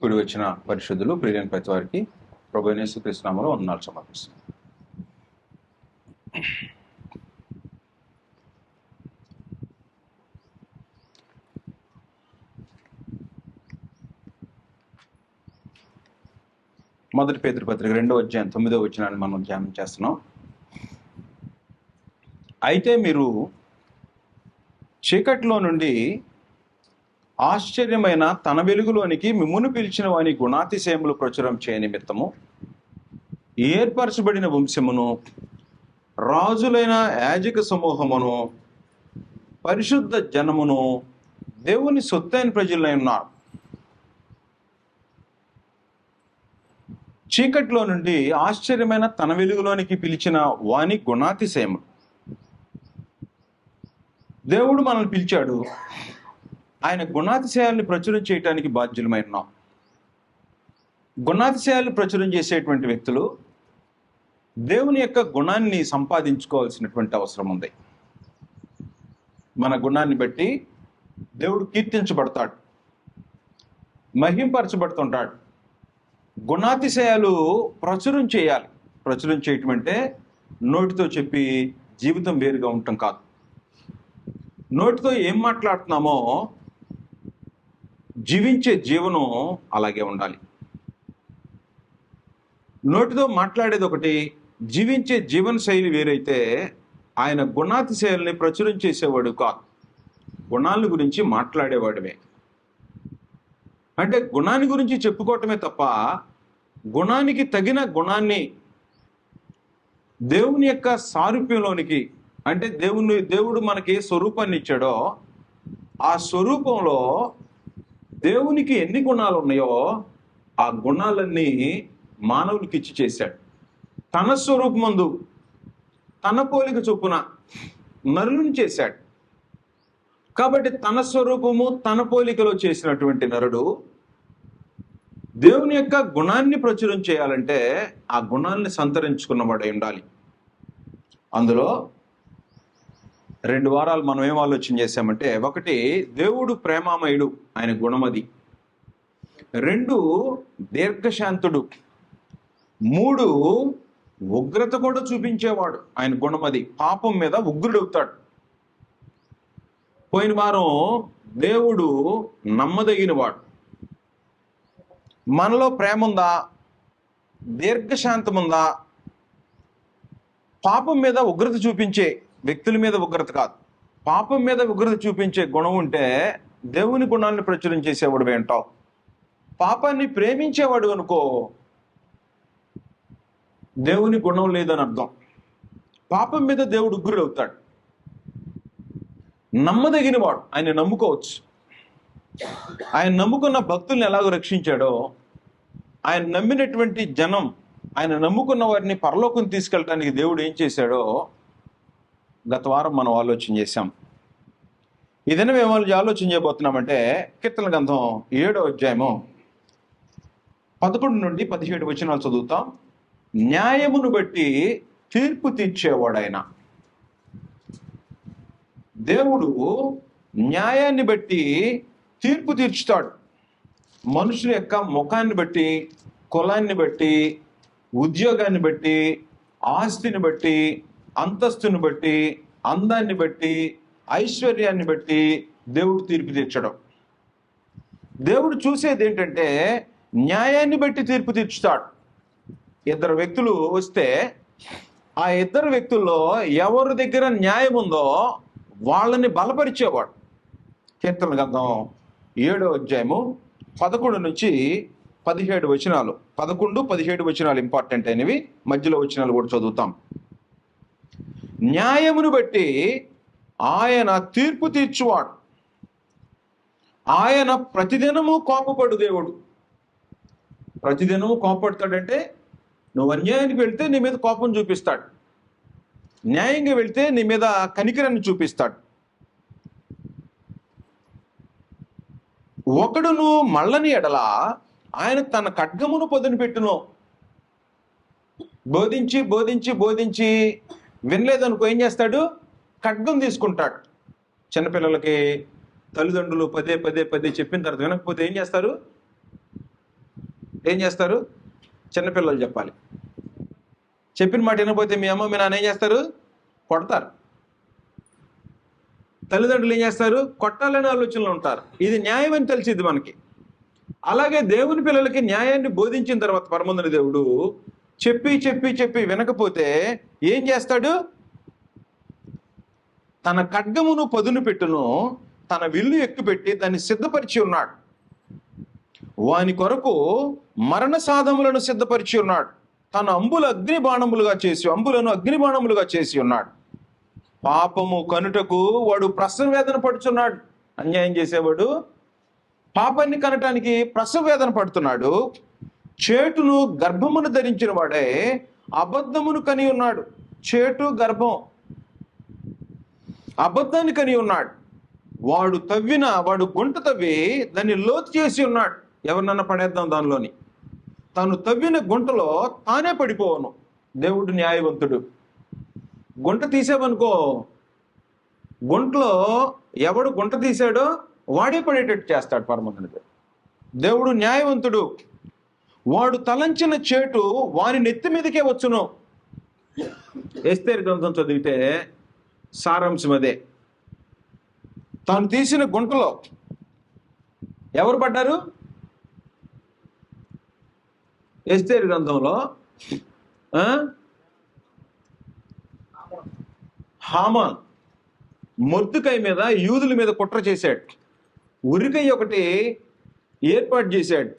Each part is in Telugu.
కూడి వచ్చిన పరిశుద్ధులు ప్రియమైన ప్రతి వారికి ప్రభువైన యేసుక్రీస్తు నామములో వందనాలు సమర్పిస్తున్నాను. మొదటి పేతురు పత్రిక 2వ అధ్యాయం 9వ వచనాన్ని మనం ధ్యానం చేస్తున్నాం. అయితే మీరు చీకట్లో నుండి ఆశ్చర్యమైన తన వెలుగులోనికి మిమ్మును పిలిచిన వాని గుణాతిశయములు ప్రచురం చేయ నిమిత్తము ఏర్పరచబడిన వంశమును, రాజులైన యాజక సమూహమును, పరిశుద్ధ జనమును, దేవుని సొత్తైన ప్రజలై ఉన్నారు. చీకట్లో నుండి ఆశ్చర్యమైన తన వెలుగులోనికి పిలిచిన వాని గుణాతిశయములు. దేవుడు మనల్ని పిలిచాడు, ఆయన గుణాతిశయాల్ని ప్రచురం చేయడానికి బాధ్యులమై ఉన్నాం. గుణాతిశయాలు ప్రచురం చేసేటువంటి వ్యక్తులు దేవుని యొక్క గుణాన్ని సంపాదించుకోవాల్సినటువంటి అవసరం ఉంది. మన గుణాన్ని బట్టి దేవుడు కీర్తించబడతాడు, మహింపరచబడుతుంటాడు. గుణాతిశయాలు ప్రచురం చేయాలి. ప్రచురం చేయటం అంటే నోటితో చెప్పి జీవితం వేరుగా ఉండటం కాదు. నోటితో ఏం మాట్లాడుతున్నామో జీవించే జీవనం అలాగే ఉండాలి. నోటితో మాట్లాడేది ఒకటి, జీవించే జీవన శైలి వేరైతే ఆయన గుణాతిశయాల్ని ప్రచురం చేసేవాడు కాదు, గుణాల గురించి మాట్లాడేవాడివే. అంటే గుణాన్ని గురించి చెప్పుకోవటమే తప్ప గుణానికి తగిన గుణాన్ని దేవుని యొక్క సారూప్యంలోనికి, అంటే దేవుడు మనకి ఏ స్వరూపాన్ని ఇచ్చాడో ఆ స్వరూపంలో దేవునికి ఎన్ని గుణాలు ఉన్నాయో ఆ గుణాలన్నీ మానవులకి ఇచ్చి చేశాడు. తన స్వరూపమందు తన పోలిక చొప్పున నరులను చేశాడు. కాబట్టి తన స్వరూపము తన పోలికలో చేసినటువంటి నరుడు దేవుని యొక్క గుణాన్ని ప్రచురం చేయాలంటే ఆ గుణాన్ని సంతరించుకున్నవాడై ఉండాలి. అందులో 2 వారాలు మనం ఏం ఆలోచన చేశామంటే, 1 దేవుడు ప్రేమామయుడు, ఆయన గుణమది. 2 దీర్ఘశాంతుడు. 3 ఉగ్రత కూడా చూపించేవాడు, ఆయన గుణమది. పాపం మీద ఉగ్రుడవుతాడు. పోయిన వారం దేవుడు నమ్మదగినవాడు. మనలో ప్రేమ ఉందా, దీర్ఘశాంతం ఉందా? పాపం మీద ఉగ్రత చూపించే వ్యక్తుల మీద ఉగ్రత కాదు, పాపం మీద ఉగ్రత చూపించే గుణం ఉంటే దేవుని గుణాన్ని ప్రచురం చేసేవాడు ఏంటావు. పాపాన్ని ప్రేమించేవాడు అనుకో, దేవుని గుణం లేదని అర్థం. పాపం మీద దేవుడు ఉగ్రుడవుతాడు. నమ్మదగినవాడు, ఆయన నమ్ముకోవచ్చు. ఆయన నమ్ముకున్న భక్తుల్ని ఎలాగో రక్షించాడో, ఆయన నమ్మినటువంటి జనం, ఆయన నమ్ముకున్న వారిని పరలోకం తీసుకెళ్ళటానికి దేవుడు ఏం చేశాడో గత వారం మనం ఆలోచన చేశాం. ఇదైనా మేము ఆలోచన చేయబోతున్నామంటే కీర్తన గ్రంథం 7వ అధ్యాయము 11 నుండి 17 వచనాలు చదువుతాం. న్యాయమును బట్టి తీర్పు తీర్చేవాడైన దేవుడు న్యాయాన్ని బట్టి తీర్పు తీర్చుతాడు. మనుషుల యొక్క ముఖాన్ని బట్టి, కులాన్ని బట్టి, ఉద్యోగాన్ని బట్టి, ఆస్తిని బట్టి, అంతస్తుని బట్టి, అందాన్ని బట్టి, ఐశ్వర్యాన్ని బట్టి దేవుడు తీర్పు తీర్చడం. దేవుడు చూసేది ఏంటంటే న్యాయాన్ని బట్టి తీర్పు తీర్చుతాడు. 2 వ్యక్తులు వస్తే ఆ 2 వ్యక్తుల్లో ఎవరి దగ్గర న్యాయం ఉందో వాళ్ళని బలపరిచేవాడు. కీర్తన గ్రంథం 7వ అధ్యాయము 11 నుంచి 17 వచనాలు, 11, 17 వచనాలు ఇంపార్టెంట్ అయినవి. మధ్యలో వచనాలు కూడా చదువుతాం. న్యాయమును బట్టి ఆయన తీర్పు తీర్చువాడు. ఆయన ప్రతిదినము కోపపడు దేవుడు. ప్రతిదినము కోపపడతాడంటే నువ్వు అన్యాయానికి వెళ్తే నీ మీద కోపం చూపిస్తాడు, న్యాయంగా వెళ్తే నీ మీద కనికరాన్ని చూపిస్తాడు. ఒకడును మళ్ళని ఎడల ఆయన తన ఖడ్గమును పొదును పెట్టును. బోధించి బోధించి బోధించి వినలేదనుకో ఏం చేస్తాడు? ఖడ్గం తీసుకుంటాడు. చిన్నపిల్లలకి తల్లిదండ్రులు పదే పదే పదే చెప్పిన తర్వాత వినకపోతే ఏం చేస్తారు? ఏం చేస్తారు? చిన్నపిల్లలు చెప్పాలి. చెప్పిన మాట వినకపోతే మీ అమ్మ మీ నాన్న ఏం చేస్తారు? కొడతారు. తల్లిదండ్రులు ఏం చేస్తారు? కొట్టాలనే ఆలోచనలో ఉంటారు. ఇది న్యాయం అని తెలిసింది మనకి. అలాగే దేవుని పిల్లలకి న్యాయాన్ని బోధించిన తర్వాత పరమందుని దేవుడు చెప్పి చెప్పి చెప్పి వినకపోతే ఏం చేస్తాడు? తన ఖడ్గమును పదును పెట్టును, తన విల్లు ఎక్కుపెట్టి దాన్ని సిద్ధపరిచి ఉన్నాడు. వాని కొరకు మరణ సాధములను సిద్ధపరిచి ఉన్నాడు. తన అంబులను అగ్ని బాణములుగా చేసి ఉన్నాడు. పాపము కనుటకు వాడు ప్రసవ వేదన పడుచున్నాడు. అన్యాయం చేసేవాడు పాపాన్ని కనటానికి ప్రసవ వేదన పడుతున్నాడు. చేటును గర్భమును ధరించిన వాడే అబద్ధమును కని ఉన్నాడు. చేటు గర్భం అబద్ధాన్ని కని ఉన్నాడు. వాడు గుంట తవ్వి దాన్ని లోతు చేసి ఉన్నాడు. ఎవరినన్నా పడేద్దాం దానిలోని. తాను తవ్విన గుంటలో తానే పడిపోవను. దేవుడు న్యాయవంతుడు. గుంట తీసావనుకో, గుంటలో ఎవడు గుంట తీసాడో వాడే పడేటట్టు చేస్తాడు పరమంతుడు. దేవుడు న్యాయవంతుడు. వాడు తలంచిన చేటు వాని నెత్తి మీదకే వచ్చును. ఎస్తేరు గ్రంథం చదివితే సారాంశం అదే. తాను తీసిన గుంటలో ఎవరు పడ్డారు? ఎస్తేరు గ్రంథంలో హామాన్ మొర్దుకై మీద, యూదుల మీద కుట్ర చేశాడు. ఉరికై ఒకటి ఏర్పాటు చేశాడు.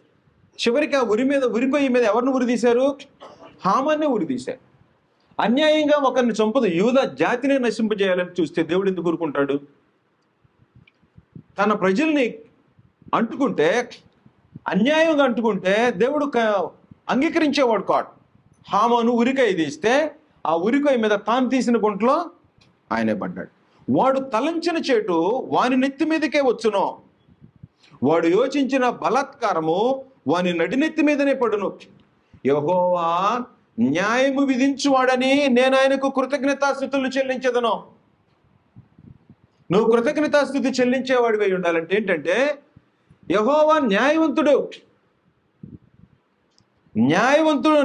చివరికి ఆ ఉరికొయ్య మీద ఎవరిని ఉరిదీశారు? హామాన్నే ఉరిదీశారు. అన్యాయంగా ఒకరిని చంపదు, యూదా జాతినే నశింపజేయాలని చూస్తే దేవుడు ఎందుకు ఊరుకుంటాడు? తన ప్రజల్ని అంటుకుంటే, అన్యాయంగా అంటుకుంటే దేవుడు అంగీకరించేవాడు కాడు. హామాను ఉరికాయ తీస్తే ఆ ఉరికాయ మీద తాను తీసిన గుంటలో ఆయనే పడ్డాడు. వాడు తలంచిన చేటు వాని నెత్తి మీదకే వచ్చును. వాడు యోచించిన బలాత్కారము వాని నడినెత్తి మీదనే పడును. యెహోవా న్యాయము విధించువాడని నేను ఆయనకు కృతజ్ఞతాస్తుతులు చెల్లించదను. నువ్వు కృతజ్ఞతాస్తుతి చెల్లించేవాడివై ఉండాలంటే ఏంటంటే, యెహోవా న్యాయవంతుడు,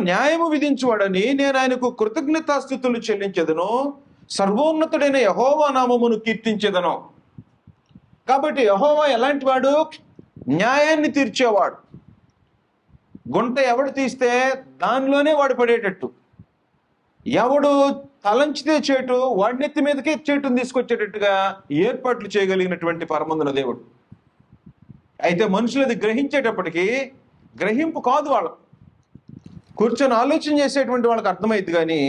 న్యాయము విధించువాడని నేను ఆయనకు కృతజ్ఞతాస్తుతులు చెల్లించదను. సర్వోన్నతుడైన యెహోవా నామమును కీర్తించెదను. కాబట్టి యెహోవా ఎలాంటి వాడు? న్యాయాన్ని తీర్చేవాడు. గుంట ఎవడు తీస్తే దానిలోనే వాడు పడేటట్టు, ఎవడు తలంచితే చేటు వాడినెత్తి మీదకే చేటును తీసుకొచ్చేటట్టుగా ఏర్పాట్లు చేయగలిగినటువంటి పరమందున దేవుడు. అయితే మనుషులది గ్రహించేటప్పటికీ గ్రహింపు కాదు. వాళ్ళకు కూర్చొని ఆలోచన చేసేటువంటి వాళ్ళకి అర్థమైంది. కానీ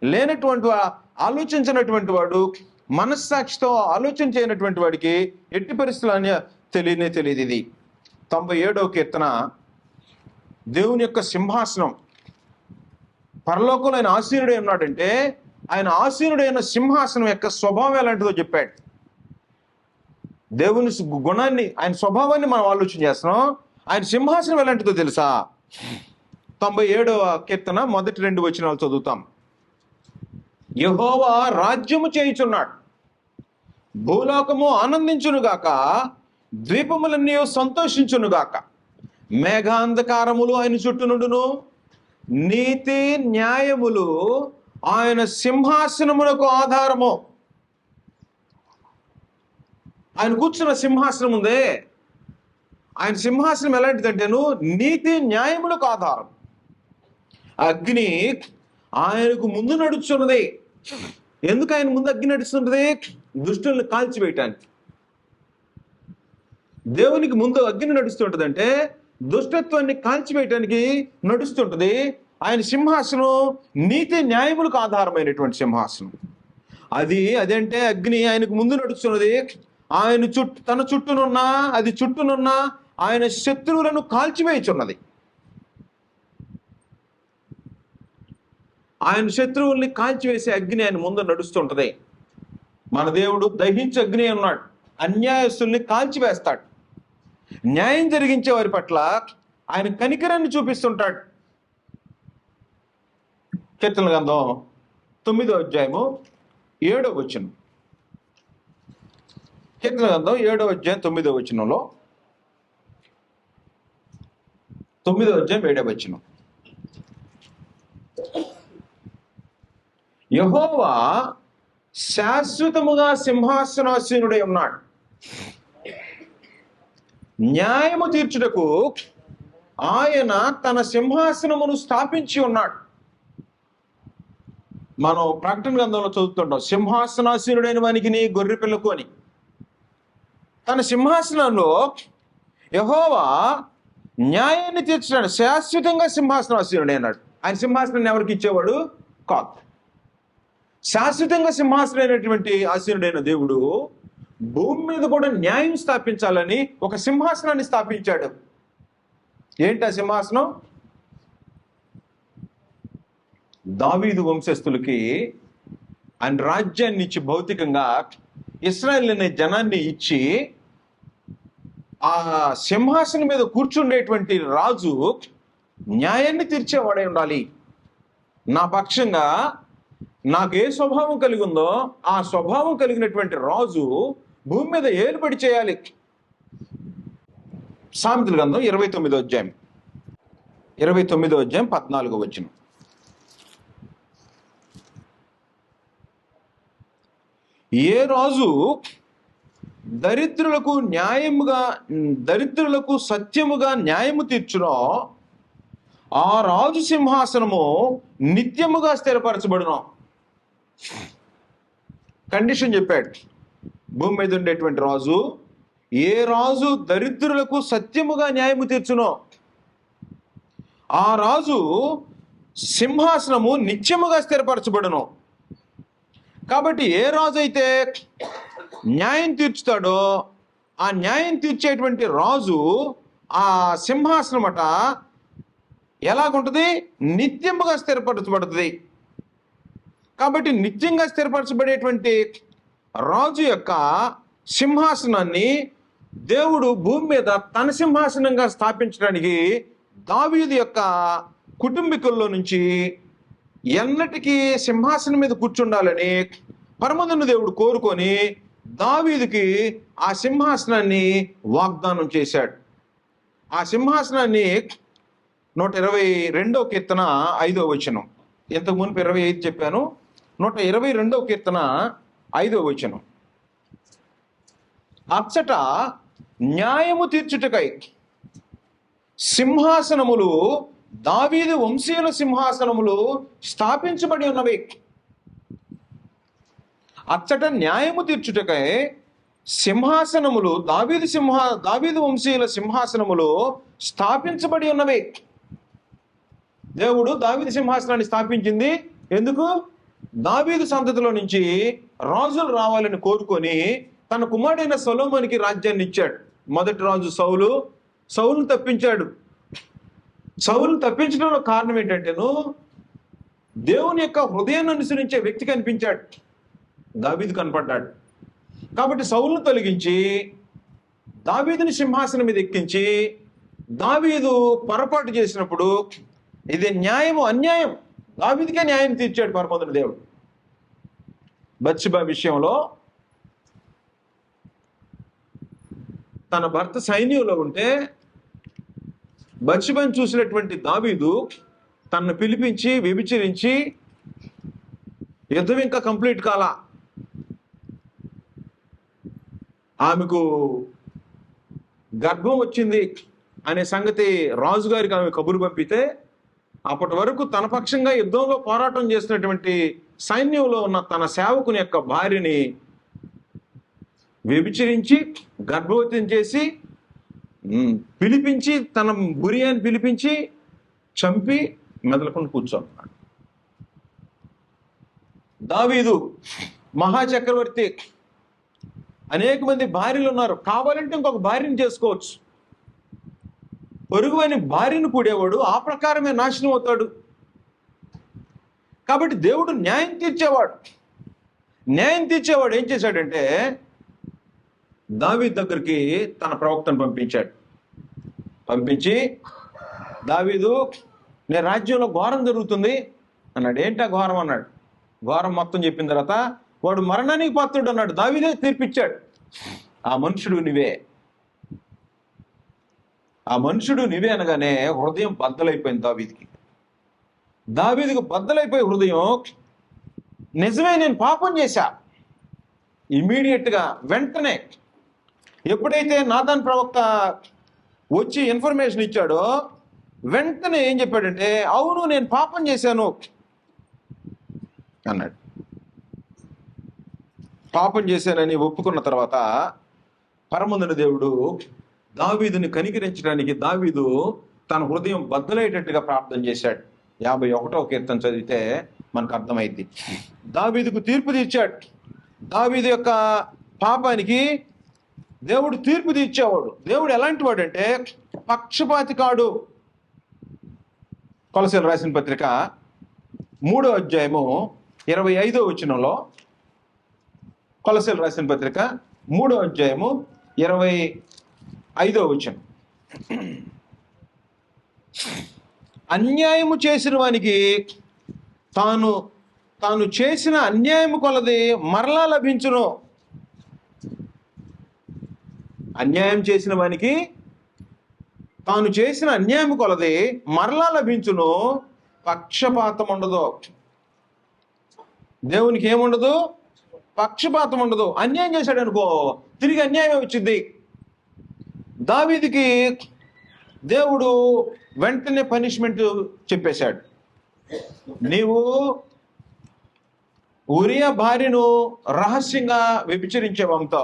లేనటువంటి ఆలోచించినటువంటి వాడు, మనస్సాక్షితో ఆలోచన చేయనటువంటి వాడికి ఎట్టి పరిస్థితులు అని తెలియదు. ఇది 97వ కీర్తన. దేవుని యొక్క సింహాసనం, పరలోకంలో ఆయన ఆసీనుడై ఉన్నాడంటే ఆయన ఆసీనుడైన సింహాసనం యొక్క స్వభావం ఎలాంటిదో చెప్పాడు. దేవుని గుణాన్ని, ఆయన స్వభావాన్ని మనం ఆలోచన చేస్తున్నాం. ఆయన సింహాసనం ఎలాంటిదో తెలుసా? 97వ కీర్తన మొదటి 2 వచనాలు చదువుతాం. యెహోవా రాజ్యము చేయుచున్నాడు, భూలోకము ఆనందించునుగాక, ద్వీపములన్నీ సంతోషించునుగాక. మేఘాంధకారములు ఆయన చుట్టూ నుండును, నీతి న్యాయములు ఆయన సింహాసనమునకు ఆధారము. ఆయన కూర్చున్న సింహాసనం ఉందే, ఆయన సింహాసనం ఎలాంటిదంటేను నీతి న్యాయములకు ఆధారం. అగ్ని ఆయనకు ముందు నడుచున్నది. ఎందుకు ఆయన ముందు అగ్ని నడుస్తున్నది? దుష్టులను కాల్చివేయటానికి. దేవునికి ముందు అగ్ని నడుస్తుంటదంటే దుష్టత్వాన్ని కాల్చివేయటానికి నడుస్తుంటది. ఆయన సింహాసనం నీతి న్యాయములకు ఆధారమైనటువంటి సింహాసనం. అదంటే అగ్ని ఆయనకు ముందు నడుస్తున్నది. ఆయన తన చుట్టూనున్న ఆయన శత్రువులను కాల్చివేయుచున్నది. ఆయన శత్రువుల్ని కాల్చివేసే అగ్ని ఆయన ముందు నడుస్తుంటది. మన దేవుడు దహించే అగ్ని ఉన్నాడు. అన్యాయస్తుల్ని కాల్చివేస్తాడు. న్యాయం జరిగించే వారి పట్ల ఆయన కనికరాన్ని చూపిస్తుంటాడు. కీర్తనల గ్రంథం 9వ అధ్యాయము 7వ వచనం. కీర్తనల గ్రంథం 7వ అధ్యాయం 9వ వచనంలో, 9వ అధ్యాయం 7వ వచనం. యెహోవా శాశ్వతముగా సింహాసనాసీనుడై ఉన్నాడు, న్యాయము తీర్చుటకు ఆయన తన సింహాసనమును స్థాపించి ఉన్నాడు. మనం ప్రకటన గ్రంథంలో చదువుతుంటాం, సింహాసనాసీనుడైన వానికి నీ గొర్రె పిల్లకు అని. తన సింహాసనంలో యెహోవా న్యాయాన్ని తీర్చడానికి శాశ్వతంగా సింహాసనాసీనుడు అన్నాడు. ఆయన సింహాసనాన్ని ఎవరికి ఇచ్చేవాడు కాదు. శాశ్వతంగా సింహాసనమైనటువంటి ఆసీనుడైన దేవుడు భూమి మీద కూడా న్యాయం స్థాపించాలని ఒక సింహాసనాన్ని స్థాపించాడు. ఏంటి ఆ సింహాసనం? దావీదు వంశస్థులకి ఆయన రాజ్యాన్ని ఇచ్చి, భౌతికంగా ఇశ్రాయేల్ అనే జనాన్ని ఇచ్చి, ఆ సింహాసనం మీద కూర్చుండేటువంటి రాజు న్యాయాన్ని తీర్చేవాడై ఉండాలి. నా పక్షంగా నాకు ఏ స్వభావం కలిగి ఉందో ఆ స్వభావం కలిగినటువంటి రాజు భూమి మీద ఏలుబడి చేయాలి. సామెతల గ్రంథం 29వ అధ్యాయం 14వ వచనం. ఏ రాజు దరిద్రులకు సత్యముగా న్యాయము తీర్చునో ఆ రాజు సింహాసనము నిత్యముగా స్థిరపరచబడును. కండిషన్ చెప్పాడు. భూమి మీద ఉండేటువంటి రాజు, ఏ రాజు దరిద్రులకు సత్యముగా న్యాయము తీర్చునో ఆ రాజు సింహాసనము నిత్యముగా స్థిరపరచబడును. కాబట్టి ఏ రాజు అయితే న్యాయం తీర్చుతాడో ఆ న్యాయం తీర్చేటువంటి రాజు ఆ సింహాసనం అట ఎలాగుంటుంది? నిత్యముగా స్థిరపరచబడుతుంది. కాబట్టి నిత్యంగా స్థిరపరచబడేటువంటి రాజు యొక్క సింహాసనాన్ని దేవుడు భూమి మీద తన సింహాసనంగా స్థాపించడానికి దావీదు యొక్క కుటుంబీకుల్లో నుంచి ఎన్నటికీ సింహాసనం మీద కూర్చుండాలని పరమందున్న దేవుడు కోరుకొని దావీదుకి ఆ సింహాసనాన్ని వాగ్దానం చేశాడు. ఆ సింహాసనాన్ని 122వ కీర్తన 5వ వచనం. ఇంతకు మునుపు 25 చెప్పాను. 122వ కీర్తన 5వ వచనం. అచ్చట న్యాయము తీర్చుటకై సింహాసనములు, దావీదు వంశీయుల సింహాసనములు స్థాపించబడి ఉన్నవి. అచ్చట న్యాయము తీర్చుటకై సింహాసనములు, దావీదు వంశీయుల సింహాసనములు స్థాపించబడి ఉన్నవి. దేవుడు దావీదు సింహాసనాన్ని స్థాపించింది ఎందుకు? దావీదు సంతతిలో నుంచి రాజులు రావాలని కోరుకొని తన కుమారుడైన సొలొమోనుకి రాజ్యాన్ని ఇచ్చాడు. మొదటి రాజు సౌలును తప్పించాడు. సౌలును తప్పించడంలో కారణం ఏంటంటేను దేవుని యొక్క హృదయాన్ని అనుసరించే వ్యక్తి కనిపించాడు, దావీదు కనపడ్డాడు. కాబట్టి సౌలును తొలగించి దావీదుని సింహాసనం మీద ఎక్కించి, దావీదు పొరపాటు చేసినప్పుడు ఇది న్యాయము అన్యాయం, దావీదుకే న్యాయం తీర్చాడు పరమందున్న దేవుడు. బత్షెబ విషయంలో తన భర్త సైన్యంలో ఉంటే బత్షెబను చూసినటువంటి దావీదు తనను పిలిపించి వ్యభిచరించి, యుద్ధం ఇంకా కంప్లీట్ కాలా, ఆమెకు గర్భం వచ్చింది అనే సంగతి రాజుగారికి ఆమె కబురు పంపితే, అప్పటి వరకు తన పక్షంగా యుద్ధంలో పోరాటం చేసినటువంటి సైన్యంలో ఉన్న తన సేవకుని యొక్క భార్యని వ్యభిచరించి గర్భవతిని చేసి పిలిపించి, తన బురియాని పిలిపించి చంపి మెదలకుండా కూర్చోన్నాడు. దావీదు మహాచక్రవర్తి, అనేక మంది భార్యలు ఉన్నారు, కావాలంటే ఇంకొక భార్యను చేసుకోవచ్చు. పొరుగువని భార్యను కూడేవాడు ఆ ప్రకారమే నాశనం అవుతాడు. కాబట్టి దేవుడు న్యాయం తీర్చేవాడు ఏం చేశాడంటే దావీదు దగ్గరికి తన ప్రవక్తను పంపించి, దావీదు, నేను రాజ్యంలో ఘోరం జరుగుతుంది అన్నాడు. ఏంటా ఘోరం అన్నాడు. ఘోరం మొత్తం చెప్పిన తర్వాత వాడు మరణానికి పాత్రుడు అన్నాడు. దావీదే తీర్పిచ్చాడు, ఆ మనుషుడు నువ్వే, ఆ మనుషుడు నీవే అనగానే హృదయం బద్దలైపోయింది దావీదుకి. దావీదుకు బద్దలైపోయి హృదయం, నిజమే నేను పాపం చేశా. ఇమీడియట్గా వెంటనే ఎప్పుడైతే నాతాన్ ప్రవక్త వచ్చి ఇన్ఫర్మేషన్ ఇచ్చాడో వెంటనే ఏం చెప్పాడంటే, అవును నేను పాపం చేశాను అన్నాడు. పాపం చేశానని ఒప్పుకున్న తర్వాత పరమందున దేవుడు దావీదుని కనికరించడానికి దావీదు తన హృదయం బద్దలయ్యేటట్టుగా ప్రార్థన చేశాడు. 51వ కీర్తన చదివితే మనకు అర్థమైంది. దావీదుకు తీర్పు తీర్చాడు. దావీదు యొక్క పాపానికి దేవుడు తీర్పు తీర్చేవాడు. దేవుడు ఎలాంటి వాడు అంటే పక్షపాతి కాడు. కొలసీలు రాసిన పత్రిక 3వ అధ్యాయము 25వ వచనంలో, కొలసీలు రాసిన పత్రిక 3వ అధ్యాయము 25వ వచనం, అన్యాయము చేసిన వానికి తాను చేసిన అన్యాయము కొలది మరలా లభించును. అన్యాయం చేసిన వానికి తాను చేసిన అన్యాయం కొలది మరలా లభించును. పక్షపాతం ఉండదు. దేవునికి ఏముండదు? పక్షపాతం ఉండదు. అన్యాయం చేశాడు అనుకో, తిరిగి అన్యాయం వచ్చింది. దావీదుకి దేవుడు వెంటనే పనిష్మెంట్ చెప్పేశాడు. నీవు ఉరియా భార్యను రహస్యంగా వ్యభిచరించేవంతో,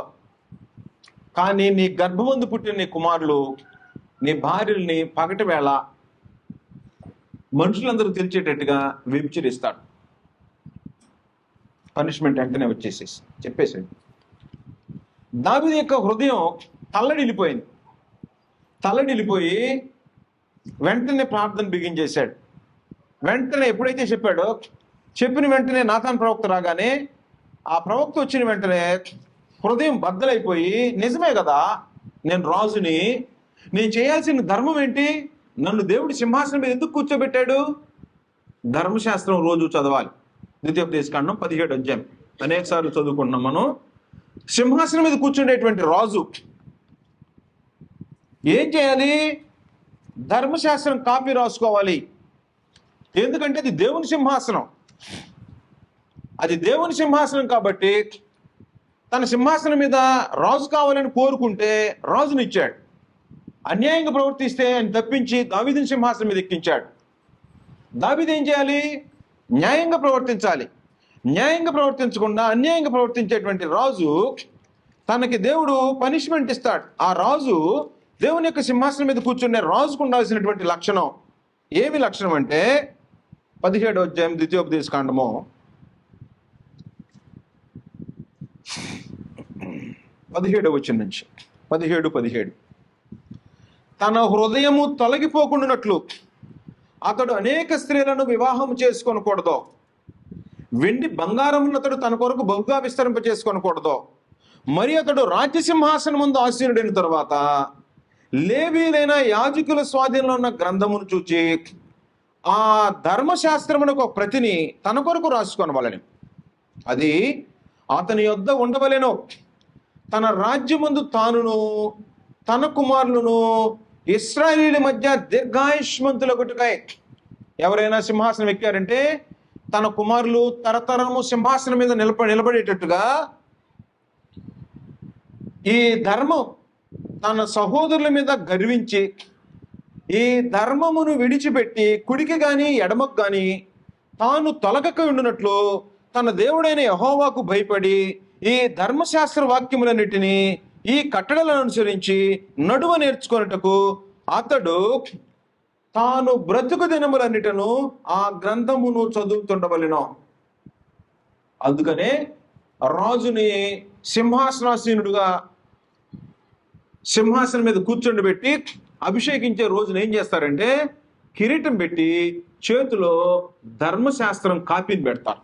కానీ నీ గర్భమందు పుట్టిన నీ కుమారులు నీ భార్యల్ని పగటి వేళ మనుషులందరూ తెలిసేటట్టుగా వ్యభిచరిస్తాడు. పనిష్మెంట్ వెంటనే వచ్చేసేసి చెప్పేసాడు. దావీదు యొక్క హృదయం తల్లడిల్లిపోయింది. తల్లడిల్లిపోయి వెంటనే ప్రార్థన బిగించేశాడు. వెంటనే ఎప్పుడైతే చెప్పాడో, చెప్పిన వెంటనే నాతాన్ ప్రవక్త రాగానే ఆ ప్రవక్త వచ్చిన వెంటనే హృదయం బద్దలైపోయి, నిజమే కదా, నేను రాజుని, నేను చేయాల్సిన ధర్మం ఏంటి? నన్ను దేవుడి సింహాసనం మీద ఎందుకు కూర్చోబెట్టాడు? ధర్మశాస్త్రం రోజు చదవాలి. ద్వితీయోపదేశకాండం 17వ అధ్యాయం అనేక సార్లు చదువుకుంటున్నాం మనం. సింహాసనం మీద కూర్చుండేటువంటి రాజు ఏం చేయాలి? ధర్మశాస్త్రం కాపీ రాసుకోవాలి. ఎందుకంటే అది దేవుని సింహాసనం. అది దేవుని సింహాసనం కాబట్టి తన సింహాసనం మీద రాజు కావాలని కోరుకుంటే రాజునిచ్చాడు. అన్యాయంగా ప్రవర్తిస్తే ఆయన తప్పించి దావీదుని సింహాసనం మీద ఎక్కించాడు. దావీదు ఏం చేయాలి? న్యాయంగా ప్రవర్తించాలి. న్యాయంగా ప్రవర్తించకుండా అన్యాయంగా ప్రవర్తించేటువంటి రాజు తనకి దేవుడు పనిష్మెంట్ ఇస్తాడు. ఆ రాజు దేవుని యొక్క సింహాసనం మీద కూర్చునే రాజుకు ఉండాల్సినటువంటి లక్షణం ఏమి లక్షణం అంటే 17వ అధ్యాయం ద్వితీయోపదేశకాండము 17వ వచనం నుంచి 17 తన హృదయము తొలగిపోకుండానట్లు అతడు అనేక స్త్రీలను వివాహం చేసుకొనకూడదు. వెండి బంగారమును అతడు తన కొరకు బహుగా విస్తరింప చేసుకొనకూడదు. మరి అతడు రాజ్యసింహాసనం ముందు ఆసీనుడైన తర్వాత లేవీలైన యాజకుల స్వాధీనంలో ఉన్న గ్రంథమును చూచి ఆ ధర్మశాస్త్రమునకు ఒక ప్రతిని తన కొరకు రాసుకొనవలెను. అది అతని యొద్ద ఉండవలెను. తన రాజ్యమందు తానును తన కుమారులను ఇశ్రాయేలీల మధ్య దీర్ఘాయుష్మంతులగుటకై. ఎవరైనా సింహాసనం ఎక్కారంటే తన కుమారులు తరతరము సింహాసనం మీద నిలబడేటట్టుగా ఈ ధర్మం తన సహోదరుల మీద గర్వించి ఈ ధర్మమును విడిచిపెట్టి కుడికి గాని ఎడమకు గాని తాను తొలగక ఉండునట్లు తన దేవుడైన యెహోవాకు భయపడి ఈ ధర్మశాస్త్ర వాక్యములన్నిటినీ ఈ కట్టడలను అనుసరించి నడువ నేర్చుకొనుటకు అతడు తాను బ్రతుకు దినములన్నిటను ఆ గ్రంథమును చదువుతుండవలెను. అందుకనే రాజుని సింహాసనాసీనుడుగా సింహాసనం మీద కూర్చోబెట్టి అభిషేకించే రోజున ఏం చేస్తారంటే కిరీటం పెట్టి చేతిలో ధర్మశాస్త్రం కాపీని పెడతారు.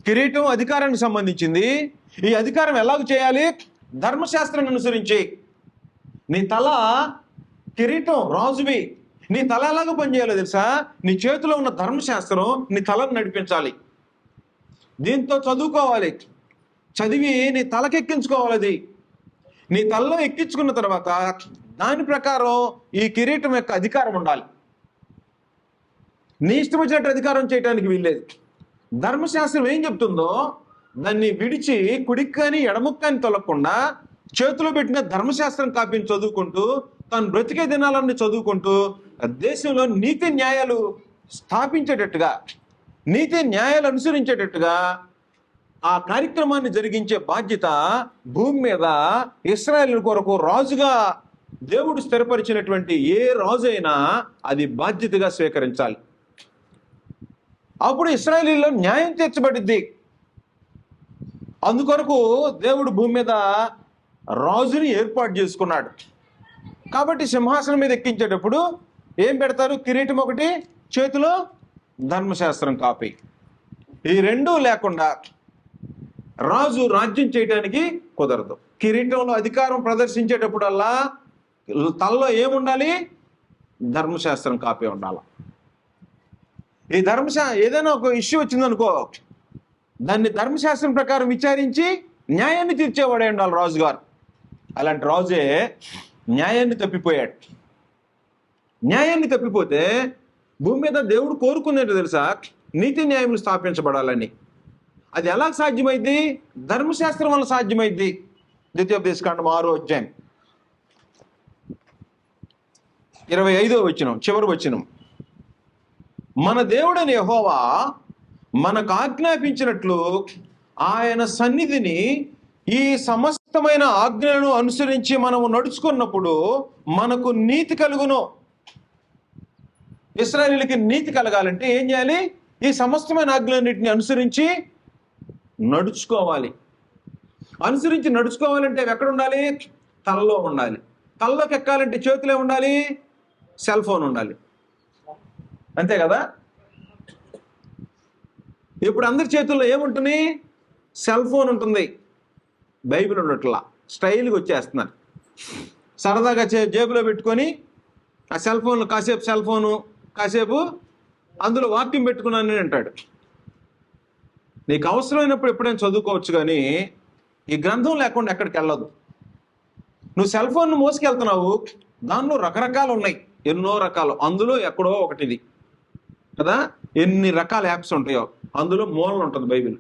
కిరీటం అధికారానికి సంబంధించింది. ఈ అధికారం ఎలాగ చేయాలి? ధర్మశాస్త్రాన్ని అనుసరించి. నీ తల కిరీటం రాజువి, నీ తల ఎలాగ పనిచేయాలో తెలుసా? నీ చేతిలో ఉన్న ధర్మశాస్త్రం నీ తలను నడిపించాలి. దీంతో చదువుకోవాలి, చదివి నీ తలకెక్కించుకోవాలి. అది నీ తలలో ఎక్కించుకున్న తర్వాత దాని ప్రకారం ఈ కిరీటం యొక్క అధికారం ఉండాలి. నీ ఇష్టం వచ్చినట్టు అధికారం చేయడానికి వీల్లేదు. ధర్మశాస్త్రం ఏం చెప్తుందో దాన్ని విడిచి కుడికి కానీ ఎడముకు కానీ తొలగకుండా చేతిలో పెట్టిన ధర్మశాస్త్రం కాపీని చదువుకుంటూ తాను బ్రతికే దినాలన్నీ చదువుకుంటూ దేశంలో నీతి న్యాయాలు స్థాపించేటట్టుగా, నీతి న్యాయాలు అనుసరించేటట్టుగా ఆ కార్యక్రమాన్ని జరిగించే బాధ్యత భూమి మీద ఇశ్రాయేలు కొరకు రాజుగా దేవుడు స్థిరపరిచినటువంటి ఏ రాజు అయినా అది బాధ్యతగా స్వీకరించాలి. అప్పుడు ఇశ్రాయేలీలో న్యాయం తీర్చబడిద్ది. అందుకొరకు దేవుడు భూమి మీద రాజుని ఏర్పాటు చేసుకున్నాడు. కాబట్టి సింహాసనం మీద ఎక్కించేటప్పుడు ఏం పెడతారు? కిరీటం ఒకటి, చేతిలో ధర్మశాస్త్రం కాపీ. ఈ రెండూ లేకుండా రాజు రాజ్యం చేయడానికి కుదరదు. కిరీటంలో అధికారం ప్రదర్శించేటప్పుడల్లా తలలో ఏముండాలి? ధర్మశాస్త్రం కాపీ ఉండాలి. ఈ ఏదైనా ఒక ఇష్యూ వచ్చిందనుకో, దాన్ని ధర్మశాస్త్రం ప్రకారం విచారించి న్యాయాన్ని తీర్చేవాడే ఉండాలి రాజుగారు. అలాంటి రాజే న్యాయాన్ని తప్పిపోయాడు. న్యాయాన్ని తప్పిపోతే భూమి మీద దేవుడు కోరుకునేది తెలుసా? నీతి న్యాయములు స్థాపించబడాలని. అది ఎలా సాధ్యమైంది? ధర్మశాస్త్రం వల్ల సాధ్యమైంది. ద్వితీయోపదేశకాండం 6వ అధ్యాయం 25వ వచనం, చివరి వచనం. మన దేవుడైన యెహోవా మనకు ఆజ్ఞాపించినట్లు ఆయన సన్నిధిని ఈ సమస్తమైన ఆజ్ఞలను అనుసరించి మనము నడుచుకున్నప్పుడు మనకు నీతి కలుగును. ఇశ్రాయేలుకి నీతి కలగాలంటే ఏం చేయాలి? ఈ సమస్తమైన ఆజ్ఞలన్నింటినీ అనుసరించి నడుచుకోవాలి. అనుసరించి నడుచుకోవాలంటే ఎక్కడ ఉండాలి? తలలో ఉండాలి. తలలోకి ఎక్కాలంటే చేతిలో ఉండాలి, సెల్ ఫోన్ ఉండాలి. అంతే కదా? ఇప్పుడు అందరి చేతుల్లో ఏముంటుంది? సెల్ ఫోన్ ఉంటుంది. బైబిల్ ఉండట్లా, స్టైల్గా వచ్చేస్తున్నారు. సరదాగా జేబులో పెట్టుకొని ఆ సెల్ ఫోన్లో కాసేపు సెల్ ఫోను, కాసేపు అందులో వాక్యం పెట్టుకున్నాను అంటాడు. నీకు అవసరమైనప్పుడు ఎప్పుడైనా చదువుకోవచ్చు, కానీ ఈ గ్రంథం లేకుండా ఎక్కడికి వెళ్ళదు. నువ్వు సెల్ ఫోన్ను మోసుకెళ్తున్నావు, దానిలో రకరకాలు ఉన్నాయి, ఎన్నో రకాలు. అందులో ఎక్కడో ఒకటిది కదా, ఎన్ని రకాల యాప్స్ ఉంటాయో అందులో మూలం ఉంటుంది బైబిల్.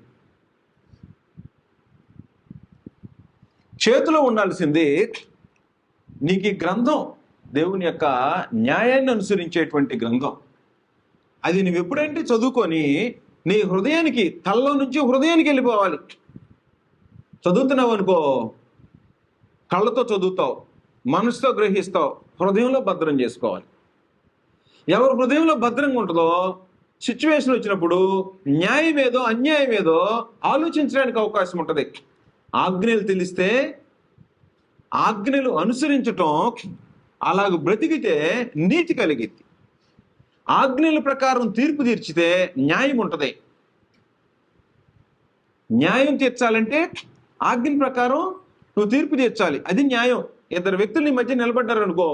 చేతిలో ఉండాల్సింది నీకు ఈ గ్రంథం, దేవుని యొక్క న్యాయాన్ని అనుసరించేటువంటి గ్రంథం. అది నువ్వు ఎప్పుడంటే చదువుకొని నీ హృదయానికి, తలలో నుంచి హృదయానికి వెళ్ళిపోవాలి. చదువుతున్నావు అనుకో, కళ్ళతో చదువుతావు, మనసుతో గ్రహిస్తావు, హృదయంలో భద్రం చేసుకోవాలి. ఎవరు హృదయంలో భద్రంగా ఉంటుందో సిచ్యువేషన్ వచ్చినప్పుడు న్యాయం ఏదో అన్యాయం ఏదో ఆలోచించడానికి అవకాశం ఉంటుంది. ఆజ్ఞలు తెలిస్తే ఆజ్ఞలు అనుసరించటం, అలాగ బ్రతికితే నీతి కలిగిద్ది. ఆజ్ఞల ప్రకారం తీర్పు తీర్చితే న్యాయం ఉంటుంది. న్యాయం తీర్చాలంటే ఆజ్ఞల ప్రకారం నువ్వు తీర్పు తీర్చాలి, అది న్యాయం. ఇద్దరు వ్యక్తులు నీ మధ్య నిలబడ్డారు అనుకో,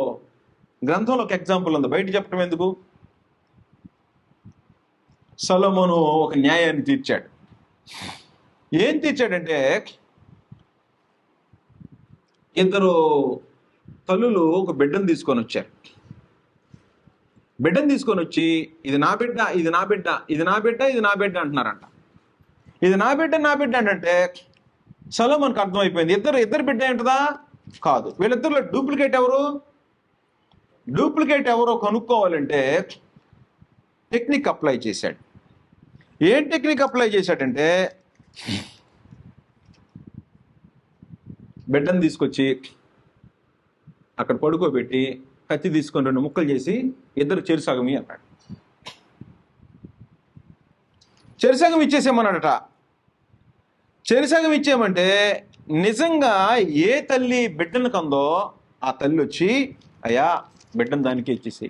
గ్రంథంలో ఒక ఎగ్జాంపుల్ ఉంది, బయట చెప్పడం ఎందుకు. సొలొమోను ఒక న్యాయాన్ని తీర్చాడు. ఏం తీర్చాడంటే, ఇద్దరు తల్లులు ఒక బిడ్డను తీసుకొని వచ్చారు. బిడ్డను తీసుకొని వచ్చి, ఇది నా బిడ్డ, ఇది నా బిడ్డ, ఇది నా బిడ్డ, ఇది నా బిడ్డ అంటున్నారంట. ఇది నా బిడ్డ, నా బిడ్డ అంటే సొలొమోనుకు అర్థమైపోయింది, ఇద్దరు బిడ్డ ఏంటదా? కాదు. వీళ్ళిద్దరిలో డూప్లికేట్ ఎవరు? డూప్లికేట్ ఎవరో కనుక్కోవాలంటే టెక్నిక్ అప్లై చేశాడు. ఏం టెక్నిక్ అప్లై చేశాడంటే, బిడ్డను తీసుకొచ్చి అక్కడ పడుకోబెట్టి కత్తి తీసుకొని 2 ముక్కలు చేసి ఇద్దరు చెరుసగమి అన్నాడు. చెరుసగం ఇచ్చేసేమన్నాడట. చెరుసగం ఇచ్చేయమంటే నిజంగా ఏ తల్లి బిడ్డను కందో ఆ తల్లి వచ్చి, అయ్యా బిడ్డను దానికి ఇచ్చేసి,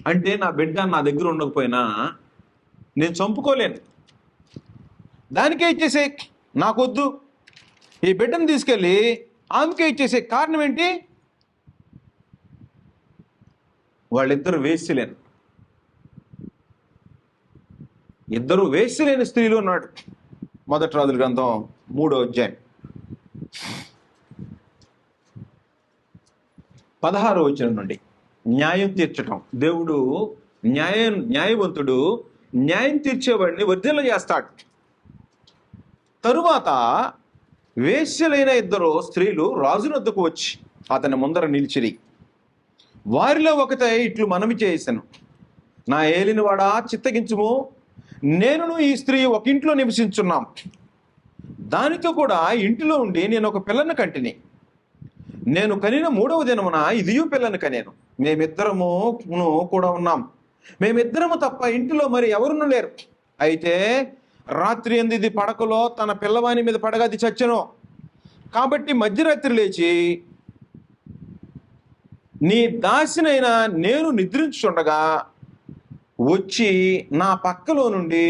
అంటే నా బిడ్డ నా దగ్గర ఉండకపోయినా నేను చంపుకోలేను, దానికే ఇచ్చేసే, నాకొద్దు, ఈ బిడ్డను తీసుకెళ్ళి ఆమెకే ఇచ్చేసే. కారణం ఏంటి? వాళ్ళిద్దరు వేశ్యలేను, ఇద్దరు వేశ్యలేని స్త్రీలు ఉన్నాడు. మొదటి రాజుల గ్రంథం 3వ అధ్యాయం. 16వ వచనం నుండి. న్యాయం తీర్చటం. దేవుడు న్యాయవంతుడు, న్యాయం తీర్చేవాడిని వర్ధిల్ల చేస్తాడు. తరువాత వేశ్యలైన 2 స్త్రీలు రాజునొద్దకు వచ్చి అతని ముందర నిలిచిరి. వారిలో ఒకతే ఇట్లు మనవి చేశాను, నా ఏలినవాడా చిత్తగించుము, నేనును ఈ స్త్రీ ఒక ఇంట్లో నివసించున్నాం. దానితో కూడా ఇంటిలో ఉండి నేను ఒక పిల్లను కంటిని. నేను కనిన 3వ దినమున ఇదియు పిల్లను కనేను. మేమిద్దరము కూడా ఉన్నాం. మేమిద్దరము తప్ప ఇంటిలో మరి ఎవరును లేరు. అయితే రాత్రి ఎందు ఇది పడకలో తన పిల్లవాని మీద పడగా అది చచ్చెను. కాబట్టి మధ్యరాత్రి లేచి నీ దాసినైనా నేను నిద్రించుండగా వచ్చి నా పక్కలో నుండి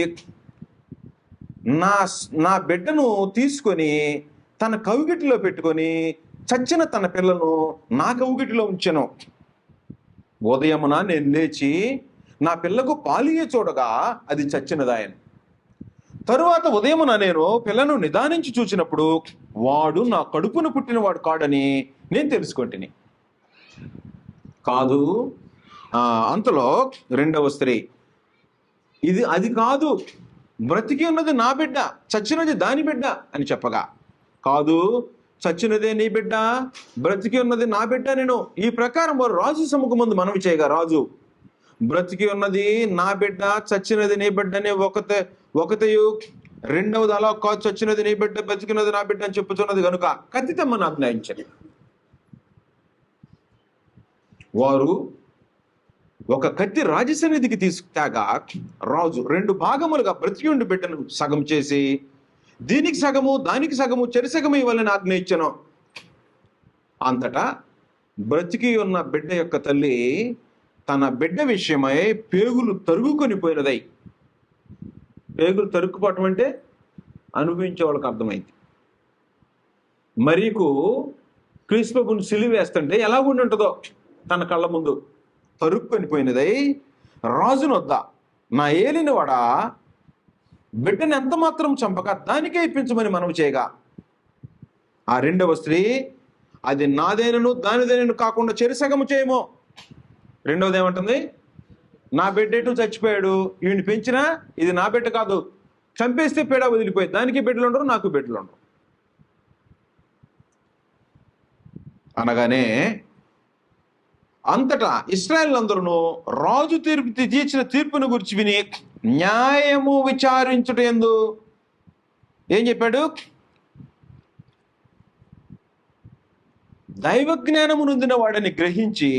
నా బిడ్డను తీసుకొని తన కౌగిటిలో పెట్టుకొని చచ్చిన తన పిల్లను నా కౌగిటిలో ఉంచెను. ఉదయమున నేను లేచి నా పిల్లకు పాలియే చూడగా అది చచ్చినదాయను. తరువాత ఉదయమున నేను పిల్లను నిదానించి చూసినప్పుడు వాడు నా కడుపును పుట్టినవాడు కాడని నేను తెలుసుకుంటుని. కాదు, అంతలో 2వ స్త్రీ, అది కాదు, బ్రతికి ఉన్నది నా బిడ్డ, చచ్చినది దాని బిడ్డ అని చెప్పగా, కాదు, చచ్చినదే నీ బిడ్డ, బ్రతికి ఉన్నది నా బిడ్డ నేను. ఈ ప్రకారం వారు రాజు సముఖం ముందు మనవి చేయగా, రాజు బ్రతికి ఉన్నది నా బిడ్డ, చచ్చినది నీ బిడ్డ అని ఒకతయు, రెండవది అలా కాదు, చచ్చినది నీ బిడ్డ, బ్రతికినది నా బిడ్డ అని చెప్పుతున్నది కనుక కత్తి తెమ్మని ఆజ్ఞాయించారు. వారు ఒక కత్తి రాజసన్నిధికి తీసుకుతాగా రాజు 2 భాగములుగా బ్రతికి ఉండి బిడ్డను సగం చేసి, దీనికి సగము దానికి సగము చెరిసగము ఇవ్వాలని ఆజ్ఞ ఇచ్చాను. అంతటా బ్రతికి ఉన్న బిడ్డ యొక్క తల్లి తన బిడ్డ విషయమై పేగులు తరుగుకొని పోయినదై. పేగులు తరుక్కుపోవటం అంటే అనుభవించే వాళ్ళకి అర్థమైంది. మరీకు క్రీస్తుని సిలువ వేస్తుంటే ఎలా ఉండి ఉంటుందో తన కళ్ళ ముందు తరుక్కొని పోయినదై రాజునొద్ద, నా ఏలినవాడా బిడ్డను ఎంత మాత్రం చంపక దానికే ఇప్పించమని మనవి చేయగా, ఆ 2వ స్త్రీ, అది నాదేనను దానిదేనను కాకుండా చెరిసగము చేయమో. 2వది ఏమంటుంది, నా బిడ్డ ఎటు చచ్చిపోయాడు, వీడిని పెంచినా ఇది నా బిడ్డ కాదు, చంపేస్తే పేడ వదిలిపోయి దానికి బిడ్డలు ఉండరు, నాకు బిడ్డలు ఉండరు అనగానే అంతటా ఇశ్రాయేలులందరూ రాజు తీర్చిన తీర్పును గురించి విని న్యాయము విచారించుట యందు ఏం చెప్పాడు, దైవ జ్ఞానము నొందిన వాడని గ్రహించి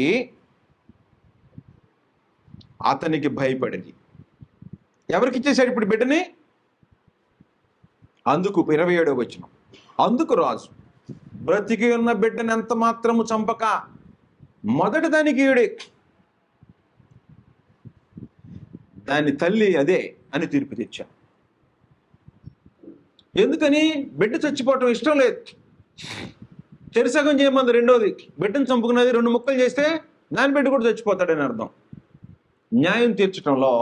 అతనికి భయపడింది. ఎవరికి ఇచ్చేశాడు ఇప్పుడు బిడ్డని? అందుకు 27వ వచనం, అందుకు రాజు బ్రతికి ఉన్న బిడ్డని ఎంత మాత్రము చంపక మొదటి దానికి ఈడే, దాని తల్లి అదే అని తీర్పు తెచ్చా. ఎందుకని? బిడ్డ చచ్చిపోవటం ఇష్టం లేదు, చెరిసగం చేయమంది. 2వది బిడ్డను చంపుకున్నది 2 ముక్కలు చేస్తే దాని బిడ్డ కూడా చచ్చిపోతాడని అర్థం. న్యాయం తీర్చడంలో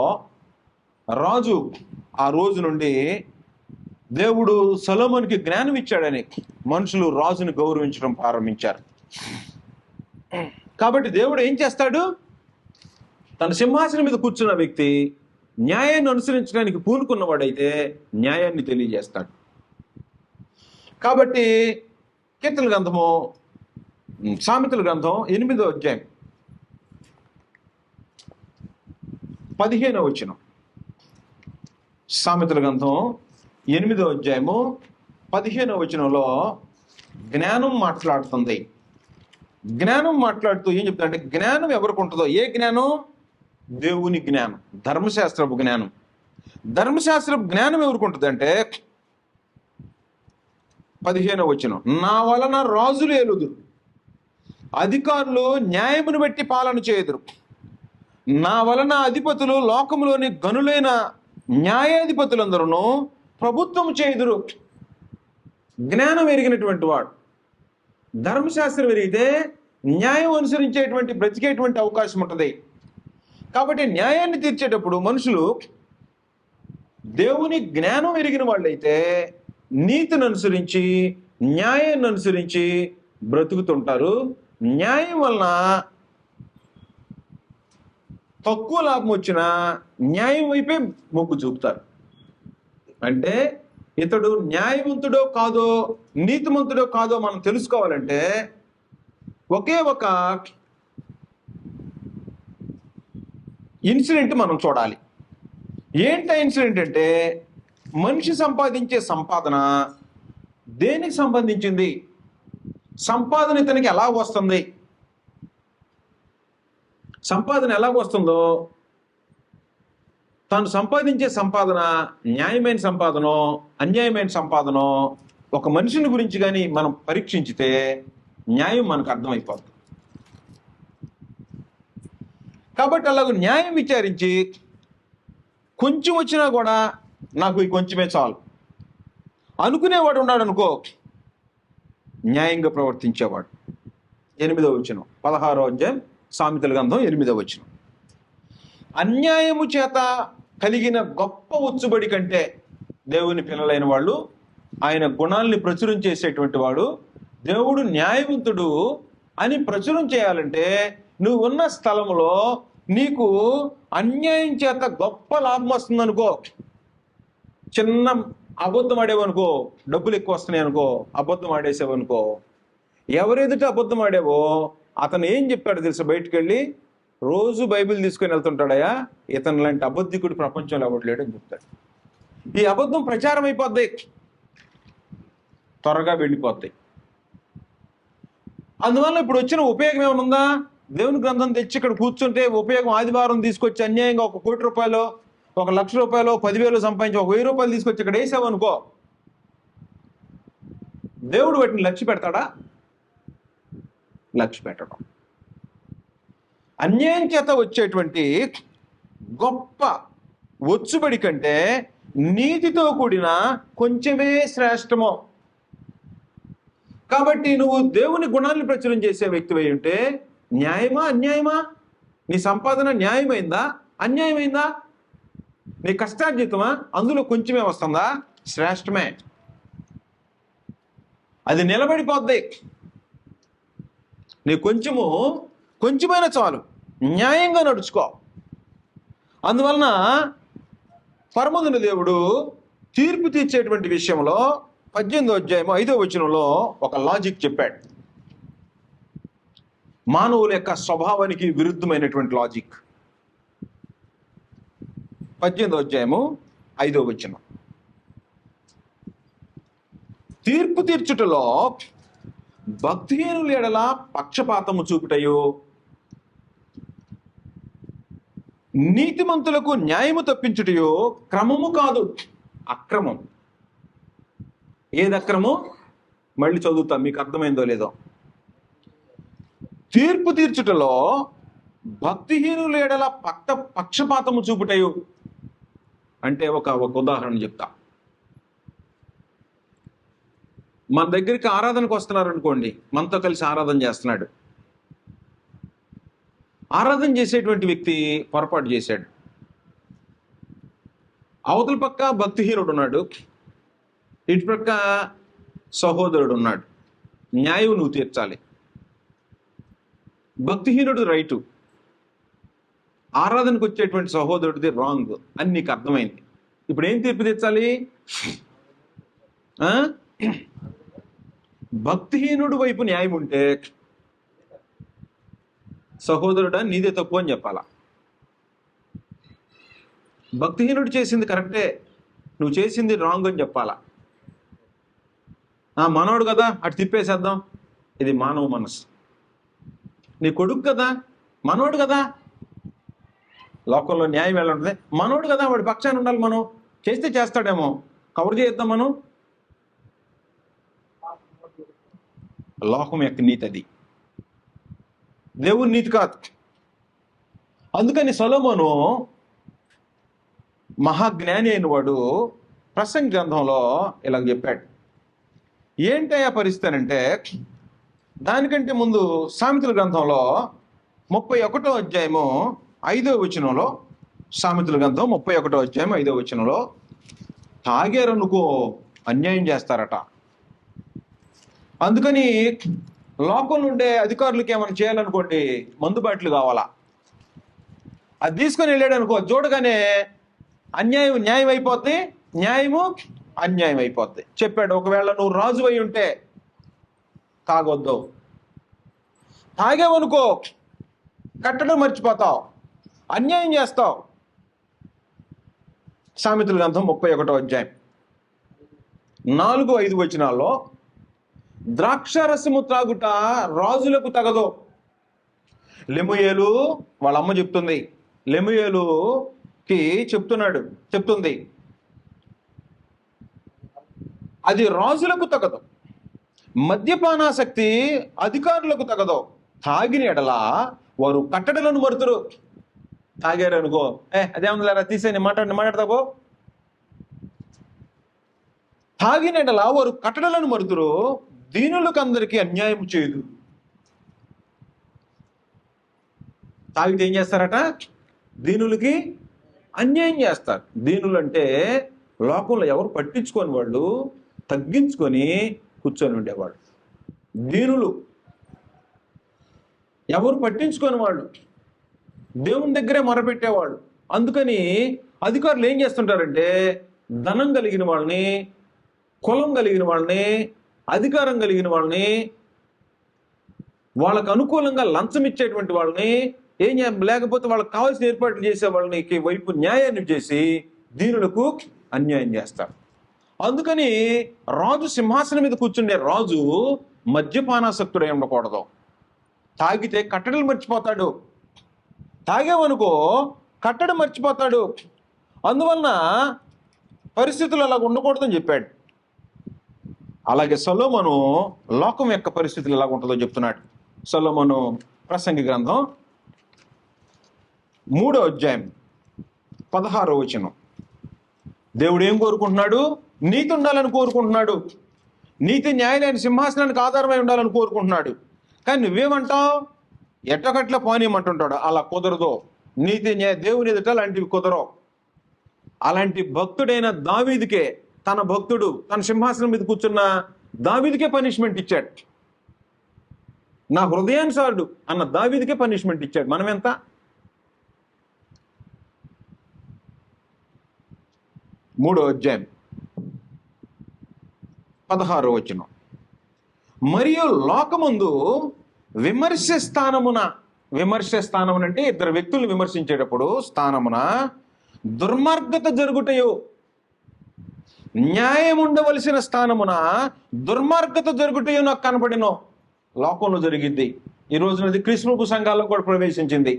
రాజు ఆ రోజు నుండి దేవుడు సొలొమోనుకి జ్ఞానం ఇచ్చాడని మనుషులు రాజుని గౌరవించడం ప్రారంభించారు. కాబట్టి దేవుడు ఏం చేస్తాడు, తన సింహాసనం మీద కూర్చున్న వ్యక్తి న్యాయాన్ని అనుసరించడానికి పూనుకున్నవాడైతే న్యాయాన్ని తెలియజేస్తాడు. కాబట్టి కీర్తనల గ్రంథము, సామెతల గ్రంథం 8వ అధ్యాయం 15వ వచనం, సామెతల గ్రంథం 8వ అధ్యాయము 15వ వచనంలో జ్ఞానం మాట్లాడుతుంది. జ్ఞానం మాట్లాడుతూ ఏం చెప్తాడంటే, జ్ఞానం ఎవరికి ఉంటుందో, ఏ జ్ఞానం? దేవుని జ్ఞానం, ధర్మశాస్త్రపు జ్ఞానం. ధర్మశాస్త్రపు జ్ఞానం ఎవరికి ఉంటుంది అంటే 15వ వచనం, నా వలన రాజులు ఏలుదురు, అధికారులు న్యాయమును బట్టి పాలన చేయుదురు, నా వలన అధిపతులు లోకములోని గనులైన న్యాయాధిపతులందరూ ప్రభుత్వం చేయుదురు. జ్ఞానం ఎరిగినటువంటి వాడు, ధర్మశాస్త్రం ఎరిగితే న్యాయం అనుసరించేటువంటి బ్రతికేటువంటి అవకాశం ఉంటుంది. కాబట్టి న్యాయాన్ని తీర్చేటప్పుడు మనుషులు దేవుని జ్ఞానం ఎరిగిన వాళ్ళైతే నీతిని అనుసరించి న్యాయాన్ని అనుసరించి బ్రతుకుతుంటారు, న్యాయం వలన తక్కువ లాభం వచ్చినా న్యాయం వైపే మొగ్గు చూపుతారు. అంటే ఇతడు న్యాయవంతుడో కాదో, నీతిమంతుడో కాదో మనం తెలుసుకోవాలంటే ఒకే ఒక ఇన్సిడెంట్ మనం చూడాలి. ఏంటి ఇన్సిడెంట్ అంటే, మనిషి సంపాదించే సంపాదన దేనికి సంబంధించింది, సంపాదన ఇతనికి ఎలా వస్తుంది, సంపాదన ఎలా వస్తుందో, తాను సంపాదించే సంపాదన న్యాయమైన సంపాదనో అన్యాయమైన సంపాదనో ఒక మనిషిని గురించి కానీ మనం పరీక్షించితే న్యాయం మనకు అర్థమైపోతుంది. కాబట్టి అలాగ న్యాయం విచారించి కొంచెం వచ్చినా కూడా నాకు ఈ కొంచెమే చాలు అనుకునేవాడు ఉన్నాడు అనుకో, న్యాయంగా ప్రవర్తించేవాడు. 8వ వచనం 16వ అధ్యాయం సామెతల గ్రంథం 8వ వచనం. అన్యాయము చేత కలిగిన గొప్ప ఉచ్చుబడి కంటే దేవుని పిల్లలైన వాళ్ళు, ఆయన గుణాలని ప్రచురం చేసేటువంటి వాడు, దేవుడు న్యాయవంతుడు అని ప్రచురం చేయాలంటే నువ్వు ఉన్న స్థలంలో నీకు అన్యాయం చేత గొప్ప లాభం వస్తుంది అనుకో. చిన్న అబద్ధం ఆడేవనుకో, డబ్బులు ఎక్కువ వస్తున్నాయి అనుకో, అబద్ధం ఆడేసావనుకో, ఎవరెదుట అబద్ధం ఆడేవో అతను ఏం చెప్పాడు తెలుసా, బయటకు వెళ్ళి రోజు బైబిల్ తీసుకొని వెళ్తుంటాడయా, ఇతను లాంటి అబద్ధికుడు ప్రపంచంలో ఎవడు లేడు అని చెప్తాడు. ఈ అబద్ధం ప్రచారం అయిపోద్ది, త్వరగా వెళ్ళిపోద్ది. అందువల్ల ఇప్పుడు వచ్చిన ఉపయోగం ఏమైనా ఉందా? దేవుని గ్రంథం తెచ్చి ఇక్కడ కూర్చుంటే ఉపయోగం ఆదివారం తీసుకొచ్చి అన్యాయంగా 1 కోటి రూపాయలు, 1 లక్ష రూపాయలు, 10,000 సంపాదించి 1,000 రూపాయలు తీసుకొచ్చి ఇక్కడ వేసావు అనుకో, దేవుడు వాటిని లక్ష్య పెడతాడా? లక్ష్య పెట్టడం. అన్యాయం చేత వచ్చేటువంటి గొప్ప వచ్చుబడి కంటే నీతితో కూడిన కొంచెమే శ్రేష్టము. కాబట్టి నువ్వు దేవుని గుణాలను ప్రచురం చేసే వ్యక్తివై ఉంటే న్యాయమా అన్యాయమా? నీ సంపాదన న్యాయమైందా అన్యాయమైందా? నీ కష్టార్జితమా? అందులో కొంచెమే వస్తుందా? శ్రేష్టమే. అది నిలబడిపోద్ది. నీ కొంచెమైనా చాలు, న్యాయంగా నడుచుకో. అందువలన పరమందున దేవుడు తీర్పు తీర్చేటువంటి విషయంలో 18వ అధ్యాయం 5వ వచనంలో ఒక లాజిక్ చెప్పాడు. మానవుల యొక్క స్వభావానికి విరుద్ధమైనటువంటి లాజిక్. 18వ అధ్యాయము 5వ వచనం. తీర్పు తీర్చుటలో భక్తిహీనుల ఎడల పక్షపాతము చూపుటయు, నీతిమంతులకు న్యాయము తప్పించుటయో క్రమము కాదు, అక్రమం. ఏది అక్రమం? మళ్ళీ చదువుతాం, మీకు అర్థమైందో లేదో. తీర్పు తీర్చుటలో భక్తిహీనుల ఎడల పక్షపాతము చూపుటయు అంటే ఒక ఉదాహరణ చెప్తా. మన దగ్గరికి ఆరాధనకు వస్తున్నారు అనుకోండి, మనతో కలిసి ఆరాధన చేస్తున్నాడు. ఆరాధన చేసేటువంటి వ్యక్తి పొరపాటు చేశాడు. అవతల పక్క భక్తిహీనుడు ఉన్నాడు, ఇటు పక్క సహోదరుడు ఉన్నాడు. న్యాయం నువ్వు తీర్చాలి. భక్తిహీనుడు రైటు, ఆరాధనకు వచ్చేటువంటి సహోదరుడిది రాంగ్ అని నీకు అర్థమైంది. ఇప్పుడు ఏం తీర్పు తెచ్చాలి? భక్తిహీనుడు వైపు న్యాయం ఉంటే సహోదరుడా నీదే తప్పు అని చెప్పాలా. భక్తిహీనుడు చేసింది కరెక్టే, నువ్వు చేసింది రాంగ్ అని చెప్పాలా. మనోడు కదా అటు తిప్పేసేద్దాం, ఇది మానవ మనసు. నీ కొడుకు కదా, మనోడు కదా, లోకంలో న్యాయం ఎలా ఉంటుంది, మనోడు కదా, వాడి పక్షాన్ని ఉండాలి. మనం చేస్తే చేస్తాడేమో, కవర్ చేద్దాం. మనం లోకం యొక్క నీతి అది, దేవుని నీతి కాదు. అందుకని సొలొమోను మహాజ్ఞాని అయిన వాడు ప్రసంగి గ్రంథంలో ఇలాగ చెప్పాడు. ఏంటయ్యా పరిస్థితి అంటే, దానికంటే ముందు సామెతల గ్రంథంలో 31వ అధ్యాయము 5వ వచనంలో, సామెతల గ్రంథం 31వ అధ్యాయం 5వ వచనంలో, తాగేరనుకో అన్యాయం చేస్తారట. అందుకని లోకంలో ఉండే అధికారులకి ఏమైనా చేయాలనుకోండి, మందు బాటిల్ కావాలా, అది తీసుకొని వెళ్ళాడు అనుకో, చూడగానే అన్యాయం న్యాయం అయిపోద్ది, న్యాయము అన్యాయం అయిపోద్ది. చెప్పాడు, ఒకవేళ నువ్వు రాజు అయి ఉంటే తాగొద్దు, తాగేవనుకో కట్టడం మర్చిపోతావు, అన్యాయం చేస్తావు. సామెతల గ్రంథం 31వ అధ్యాయం 4-5 వచనాల్లో, ద్రాక్షారసము త్రాగుట రాజులకు తగదు. లెముయేలు వాళ్ళ అమ్మ చెప్తుంది, లెముయేలుకి చెప్తుంది, అది రాజులకు తగదు. మద్యపానాసక్తి అధికారులకు తగదు. తాగిన ఎడల వారు కట్టడలను మరుతురు. తాగారు అనుకో, అదేమన్నా తీసేని మాట్లాడతావో. తాగిన ఎడల వారు కట్టడలను మరుతురు, దీనులకు అందరికీ అన్యాయం చేయదు. తాగితే ఏం చేస్తారట? దీనులకి అన్యాయం చేస్తారు. దీనులు అంటే లోకంలో ఎవరు పట్టించుకొని వాళ్ళు, తగ్గించుకొని కూర్చొని ఉండేవాళ్ళు. దీనులు ఎవరు పట్టించుకొని వాళ్ళు, దేవుని దగ్గరే మొరపెట్టేవాళ్ళు. అందుకని అధికారులు ఏం చేస్తుంటారంటే, ధనం కలిగిన వాళ్ళని, కులం కలిగిన వాళ్ళని, అధికారం కలిగిన వాళ్ళని, వాళ్ళకు అనుకూలంగా లంచం ఇచ్చేటువంటి వాళ్ళని, లేకపోతే వాళ్ళకి కావాల్సిన ఏర్పాట్లు చేసే వాళ్ళని వైపు న్యాయాన్ని చేసి దీనులకు అన్యాయం చేస్తారు. అందుకని రాజు సింహాసనం మీద కూర్చుండే రాజు మద్యపానాసక్తుడై ఉండకూడదు. తాగితే కట్టడలు మర్చిపోతాడు, తాగేవనుకో కట్టడం మర్చిపోతాడు. అందువలన పరిస్థితులు అలా ఉండకూడదని చెప్పాడు. అలాగే సొలొమోను లోకం యొక్క పరిస్థితులు ఎలాగ ఉంటుందో చెప్తున్నాడు. సొలొమోను ప్రసంగి గ్రంథం 3వ అధ్యాయం 16వ వచనం. దేవుడు ఏం కోరుకుంటున్నాడు? నీతి ఉండాలని కోరుకుంటున్నాడు. నీతి న్యాయాలైన సింహాసనానికి ఆధారమై ఉండాలని కోరుకుంటున్నాడు. కానీ నువ్వేమంటావు? ఎట్టకట్ల పోనీయమంటుంటాడు. అలా కుదరదు. నీతి న్యాయ దేవుని ఎదుట అలాంటివి కుదరవు. అలాంటి భక్తుడైన దావీదుకే, తన భక్తుడు తన సింహాసనం మీద కూర్చున్న దావీదుకే పనిష్మెంట్ ఇచ్చాడు. నా హృదయానుసారుడు అన్న దావీదుకే పనిష్మెంట్ ఇచ్చాడు. మనం ఎంత? 3వ అధ్యాయం 16వ వచనం. మరియు లోకమందు విమర్శ స్థానమున అంటే ఇద్దరు వ్యక్తులు విమర్శించేటప్పుడు స్థానమున దుర్మార్గత జరుగుటయు, న్యాయం ఉండవలసిన స్థానమున దుర్మార్గత జరుగుటయు నాకు కనపడినో. లోకంలో జరిగింది. ఈ రోజునది క్రీస్తు సంఘాల్లో కూడా ప్రవేశించింది.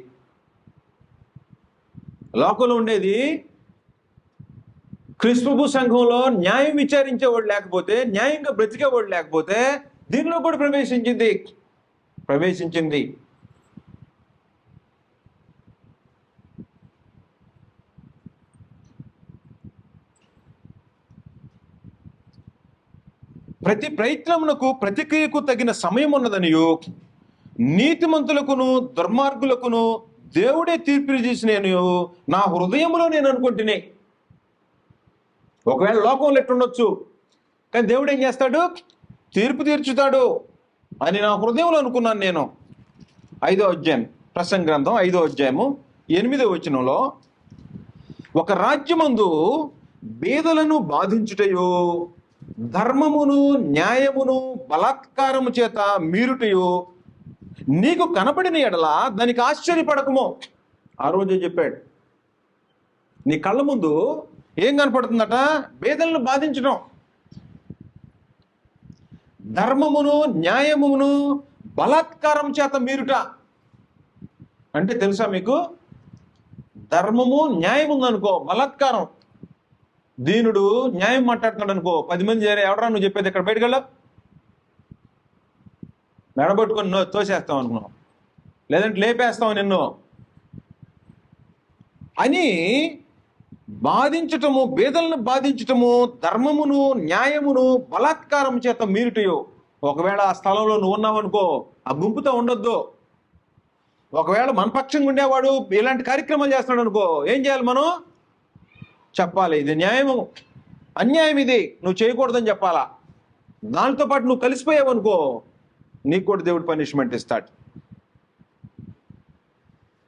లోకంలో ఉండేది క్రీస్తు సంఘంలో న్యాయం విచారించేవాడు లేకపోతే, న్యాయంగా బ్రతికేవాడు లేకపోతే దీనిలో కూడా ప్రవేశించింది. ప్రతి ప్రయత్నమునకు ప్రతిక్రియకు తగిన సమయం ఉన్నదనియు, నీతిమంతులకును దుర్మార్గులకును దేవుడే తీర్పు చేసినను నా హృదయంలో నేను అనుకుంటునే. ఒకవేళ లోకంలో ఎట్టుండొచ్చు, కానీ దేవుడు ఏం చేస్తాడు? తీర్పు తీర్చుతాడు అని నా హృదయంలో అనుకున్నాను నేను. 5వ అధ్యాయం ప్రసంగి గ్రంథం 5వ అధ్యాయము 8వ వచనంలో, ఒక రాజ్యమందు బీదలను బాధించుటయో, ధర్మమును న్యాయమును బలాత్కారము చేత మీరుటయో నీకు కనపడిన ఎడల దానికి ఆశ్చర్యపడకము. ఆ రోజే చెప్పాడు. నీ కళ్ళ ముందు ఏం కనపడుతుందట? బీదలను బాధించడం, ధర్మమును న్యాయమును బలాత్కారం చేత మీరుట. అంటే తెలుసా మీకు? ధర్మము న్యాయం ఉందనుకో, బలాత్కారం. దీనుడు న్యాయం మాట్లాడుతున్నాడు అనుకో, 10 మంది చేరే, ఎవడరా నువ్వు చెప్పేది, ఇక్కడ బయటకెళ్ళ మెడబట్టుకొని తోసేస్తాం అనుకున్నావు, లేదంటే లేపేస్తావు నిన్ను అని బాధించటము, బీదలను బాధించటము, ధర్మమును న్యాయమును బలాత్కారం చేత మీరుటయో. ఒకవేళ ఆ స్థలంలో నువ్వు ఉన్నావు అనుకో, ఆ గుంపుతో ఉండొద్దు. ఒకవేళ మన పక్షంగా ఉండేవాడు ఇలాంటి కార్యక్రమాలు చేస్తున్నాడు అనుకో, ఏం చేయాలి మనం? చెప్పాలి, ఇది న్యాయము, అన్యాయం ఇది, నువ్వు చేయకూడదని చెప్పాలా. దానితో పాటు నువ్వు కలిసిపోయావు అనుకో, నీకు కూడా దేవుడు పనిష్మెంట్ ఇస్తాడు.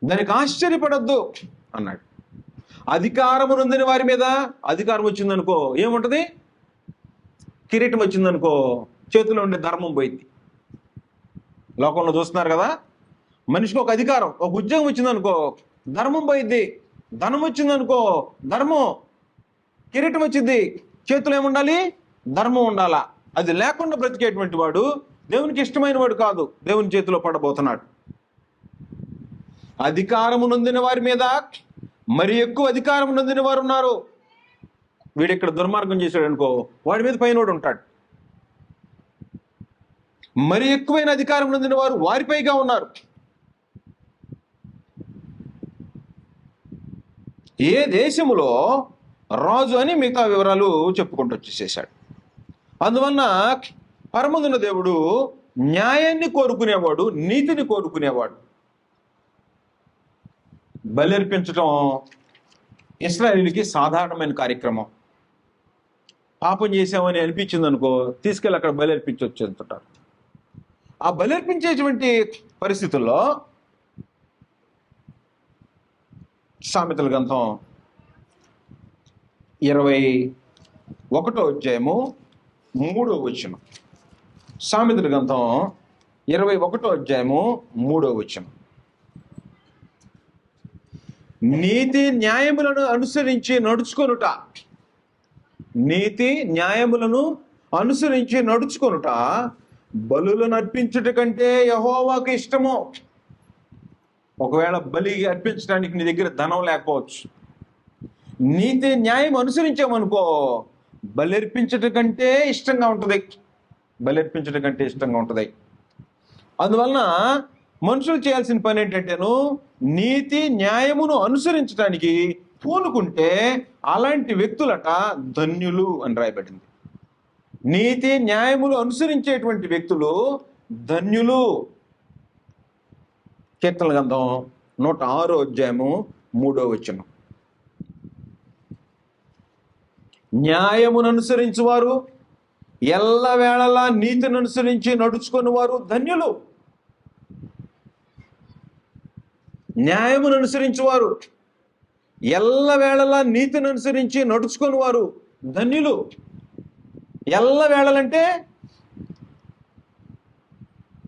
దానికి ఆశ్చర్యపడద్దు అన్నాడు. అధికారము నొందిన వారి మీద అధికారం వచ్చిందనుకో ఏముంటది? కిరీటం వచ్చిందనుకో చేతిలో ఉండే ధర్మం పోయింది. లోకంలో చూస్తున్నారు కదా, మనిషికి ఒక అధికారం, ఒక ఉద్యోగం వచ్చిందనుకో ధర్మం పోయిద్ది. ధనం వచ్చిందనుకో ధర్మం, కిరీటం వచ్చింది, చేతిలో ఏముండాలి? ధర్మం ఉండాలా. అది లేకుండా బ్రతికేటువంటి వాడు దేవునికి ఇష్టమైన వాడు కాదు, దేవుని చేతిలో పడబోతున్నాడు. అధికారము నొందిన వారి మీద మరి ఎక్కువ అధికారం నొందిన వారు ఉన్నారు. వీడిక్కడ దుర్మార్గం చేశాడు అనుకో వాడి మీద పైనోడు ఉంటాడు. మరి ఎక్కువైన అధికారం నొందిన వారు వారిపైగా ఉన్నారు. ఏ దేశములో రాజు అని మిగతా వివరాలు చెప్పుకుంటూ వచ్చేసేసాడు. అందువలన పరమందున్న దేవుడు న్యాయాన్ని కోరుకునేవాడు, నీతిని కోరుకునేవాడు. బలర్పించడం ఇశ్రాయేలుకి సాధారణమైన కార్యక్రమం. పాపం చేసామని అనిపించింది అనుకో తీసుకెళ్ళి అక్కడ బలర్పించి వచ్చేస్తుంటారు. ఆ బలర్పించేటువంటి పరిస్థితుల్లో సామెతల గ్రంథం 21వ అధ్యాయము 3వ వచనం. సామెతల గ్రంథం 21వ అధ్యాయము 3వ వచనం. నీతి న్యాయములను అనుసరించి నడుచుకొనుట, నీతి న్యాయములను అనుసరించి నడుచుకొనుట బలులను అర్పించుట కంటే యెహోవాకు ఇష్టము. ఒకవేళ బలి అర్పించడానికి నీ దగ్గర ధనం లేకపోవచ్చు, నీతి న్యాయం అనుసరించామనుకో బలి అర్పించట కంటే ఇష్టంగా ఉంటుంది, బలి అర్పించట కంటే ఇష్టంగా ఉంటుంది. అందువలన మనుషులు చేయాల్సిన పని ఏంటంటేను నీతి న్యాయమును అనుసరించడానికి పూనుకుంటే అలాంటి వ్యక్తులట ధన్యులు అని రాయబడింది. నీతి న్యాయములు అనుసరించేటువంటి వ్యక్తులు ధన్యులు. కీర్తనల గ్రంథం 106వ అధ్యాయము 3వ వచనం. న్యాయమును అనుసరించువారు, ఎల్లవేళలా నీతిని అనుసరించి నడుచుకుని వారు ధన్యులు. న్యాయమును అనుసరించువారు, ఎల్లవేళలా నీతిని అనుసరించి నడుచుకుని వారు ధన్యులు. ఎల్లవేళలంటే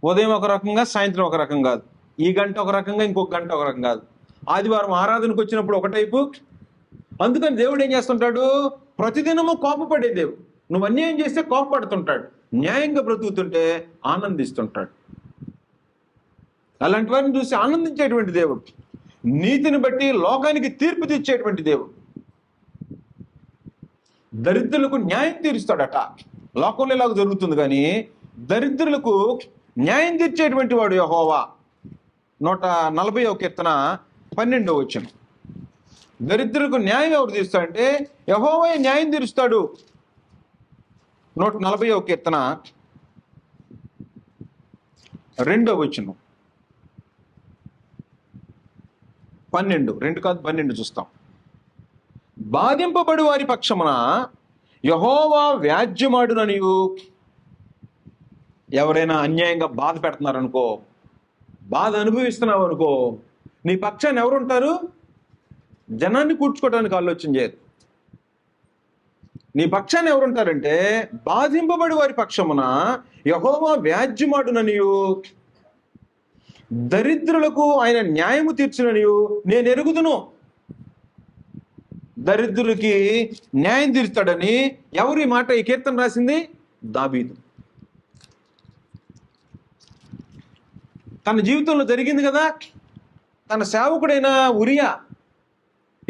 ఉదయం ఒక రకంగా సాయంత్రం ఒక రకం కాదు, ఈ గంట ఒక రకంగా ఇంకొక గంట ఒక రకం కాదు. ఆదివారం ఆరాధనకు వచ్చినప్పుడు ఒక టైపు. అందుకని దేవుడు ఏం చేస్తుంటాడు? ప్రతిదినము కోపపడే దేవుడు. నువ్వు అన్యాయం చేస్తే కోపపడుతుంటాడు, న్యాయంగా బ్రతుకుతుంటే ఆనందిస్తుంటాడు. అలాంటి వారిని చూసి ఆనందించేటువంటి దేవుడు, నీతిని బట్టి లోకానికి తీర్పు తెచ్చేటువంటి దేవుడు. దరిద్రులకు న్యాయం తీరుస్తాడట. లోకంలో ఇలాగ జరుగుతుంది, కానీ దరిద్రులకు న్యాయం తీర్చేటువంటి వాడు యెహోవా. 140వ కీర్తన 12వ వచనం. దరిద్రులకు న్యాయం ఎవరు తీస్తాడంటే యెహోవా న్యాయం తీరుస్తాడు. 140వ కీర్తన 2వ వచనం. 12 చూస్తాం. బాధింపబడి వారి పక్షమున యెహోవా వ్యాజ్యమాడుననియు. ఎవరైనా అన్యాయంగా బాధ పెడుతున్నారనుకో, బాధ అనుభవిస్తున్నావు అనుకో, నీ పక్షాన్ని ఎవరుంటారు? జనాన్ని కూర్చుకోవడానికి ఆలోచన చేయదు. నీ పక్షాన్ని ఎవరుంటారంటే బాధింపబడి వారి పక్షమున యెహోవా వ్యాజ్యమాడుననియు, దరిద్రులకు ఆయన న్యాయము తీర్చుననియు నేను ఎరుగుదును. దరిద్రులకి న్యాయం తీరుస్తాడని ఎవరు ఈ మాట, ఈ కీర్తన రాసింది? దావీదు. తన జీవితంలో జరిగింది కదా. తన సేవకుడైన ఉరియా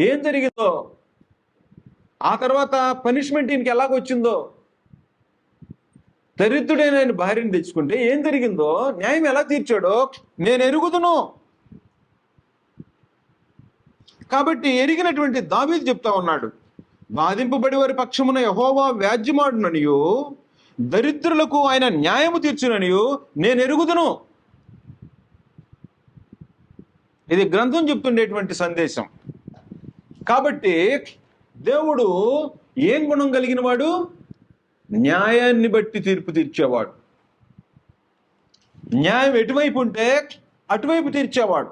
ఏం జరిగిందో, ఆ తర్వాత పనిష్మెంట్ ఈయనకి ఎలాగొచ్చిందో, దరిద్రుడైన ఆయన భార్యను తెచ్చుకుంటే ఏం జరిగిందో, న్యాయం ఎలా తీర్చాడో నేను ఎరుగుదును. కాబట్టి ఎరిగినటువంటి దావీదు చెప్తా ఉన్నాడు, బాధింపబడి వారి పక్షమున యెహోవా వ్యాజ్యమాడుననియు, దరిద్రులకు ఆయన న్యాయము తీర్చుననియు నేను ఎరుగుదును. ఇది గ్రంథం చెప్తుండేటువంటి సందేశం. కాబట్టి దేవుడు ఏం గుణం కలిగిన వాడు? న్యాయాన్ని బట్టి తీర్పు తీర్చేవాడు. న్యాయం ఎటువైపు ఉంటే అటువైపు తీర్చేవాడు.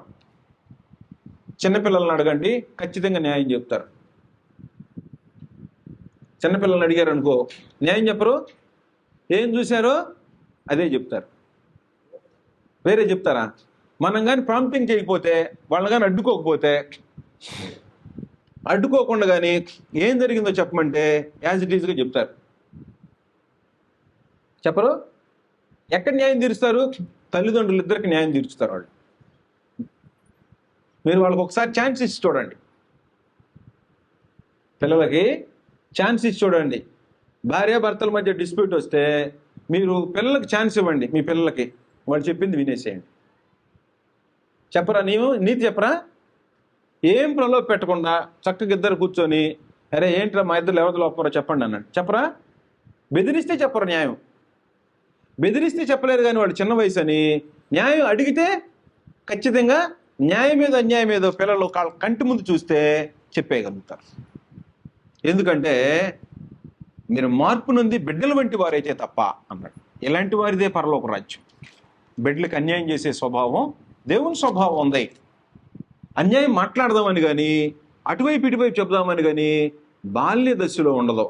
చిన్నపిల్లల్ని అడగండి, ఖచ్చితంగా న్యాయం చెప్తారు. చిన్నపిల్లల్ని అడిగారు అనుకో, న్యాయం చెప్పరు. ఏం చూశారో అదే చెప్తారు, వేరే చెప్తారా? మనం కానీ ప్రాంప్టింగ్ చేయకపోతే, వాళ్ళని కానీ అడ్డుకోకుండా కానీ ఏం జరిగిందో చెప్పమంటే యాజ్ ఇట్ ఈజ్గా చెప్తారు. చెప్పరు. ఎక్కడ న్యాయం తీరుస్తారు? తల్లిదండ్రులు ఇద్దరికి న్యాయం తీరుస్తారు వాళ్ళు. మీరు వాళ్ళకి ఒకసారి ఛాన్స్ ఇచ్చి చూడండి, పిల్లలకి ఛాన్స్ ఇచ్చి చూడండి. భార్యాభర్తల మధ్య డిస్ప్యూట్ వస్తే మీరు పిల్లలకి ఛాన్స్ ఇవ్వండి, మీ పిల్లలకి వాళ్ళు చెప్పింది వినేసేయండి. చెప్పరా? నీతి చెప్పరా? ఏం ప్రలోభ పెట్టకుండా చక్కగా ఇద్దరు కూర్చొని, అరే ఏంట్రా మా ఇద్దరు ఎవరిలో ఒప్పరో చెప్పండి అన్నాడు. చెప్పరా? బెదిరిస్తే చెప్పరు న్యాయం. బెదిరిస్తే చెప్పలేరు, కానీ వాళ్ళు చిన్న వయసు అని. న్యాయం అడిగితే ఖచ్చితంగా న్యాయం మీద అన్యాయం ఏదో పిల్లలు కంటి ముందు చూస్తే చెప్పేయగలుగుతారు. ఎందుకంటే మీరు మార్పు నుండి బిడ్డల వంటి వారైతే తప్ప అన్నాడు. ఇలాంటి వారిదే పరలోక రాజ్యం. బిడ్డలకు అన్యాయం చేసే స్వభావం దేవుని స్వభావం ఉంది. అన్యాయం మాట్లాడదామని కానీ అటువైపు ఇటువైపు చెప్దామని కానీ బాల్య దశలో ఉండదు,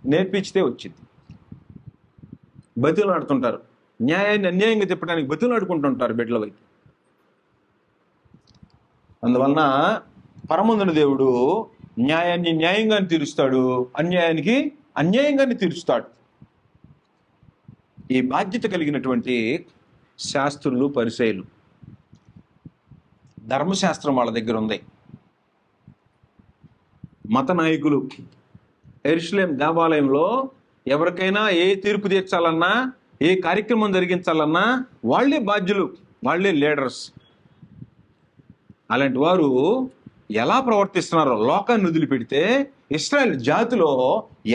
నేర్పించితే వచ్చింది. బతులు ఆడుతుంటారు, న్యాయాన్ని అన్యాయంగా తిప్పడానికి బతులు ఆడుకుంటుంటారు బిడ్డల వైపు. అందువలన పరమందున దేవుడు న్యాయాన్ని న్యాయంగానే తీరుస్తాడు, అన్యాయానికి అన్యాయంగానే తీరుస్తాడు. ఈ బాధ్యత కలిగినటువంటి శాస్త్రులు, పరిసయ్యులు, ధర్మశాస్త్రం వాళ్ళ దగ్గర ఉంది. మత నాయకులు యెరూషలేం దేవాలయంలో ఎవరికైనా ఏ తీర్పు తీర్చాలన్నా, ఏ కార్యక్రమం జరిగించాలన్నా వాళ్ళే బాధ్యులు, వాళ్ళే లీడర్స్. అలాంటి వారు ఎలా ప్రవర్తిస్తున్నారో లోకాన్ని వదిలిపెడితే ఇశ్రాయేలు జాతిలో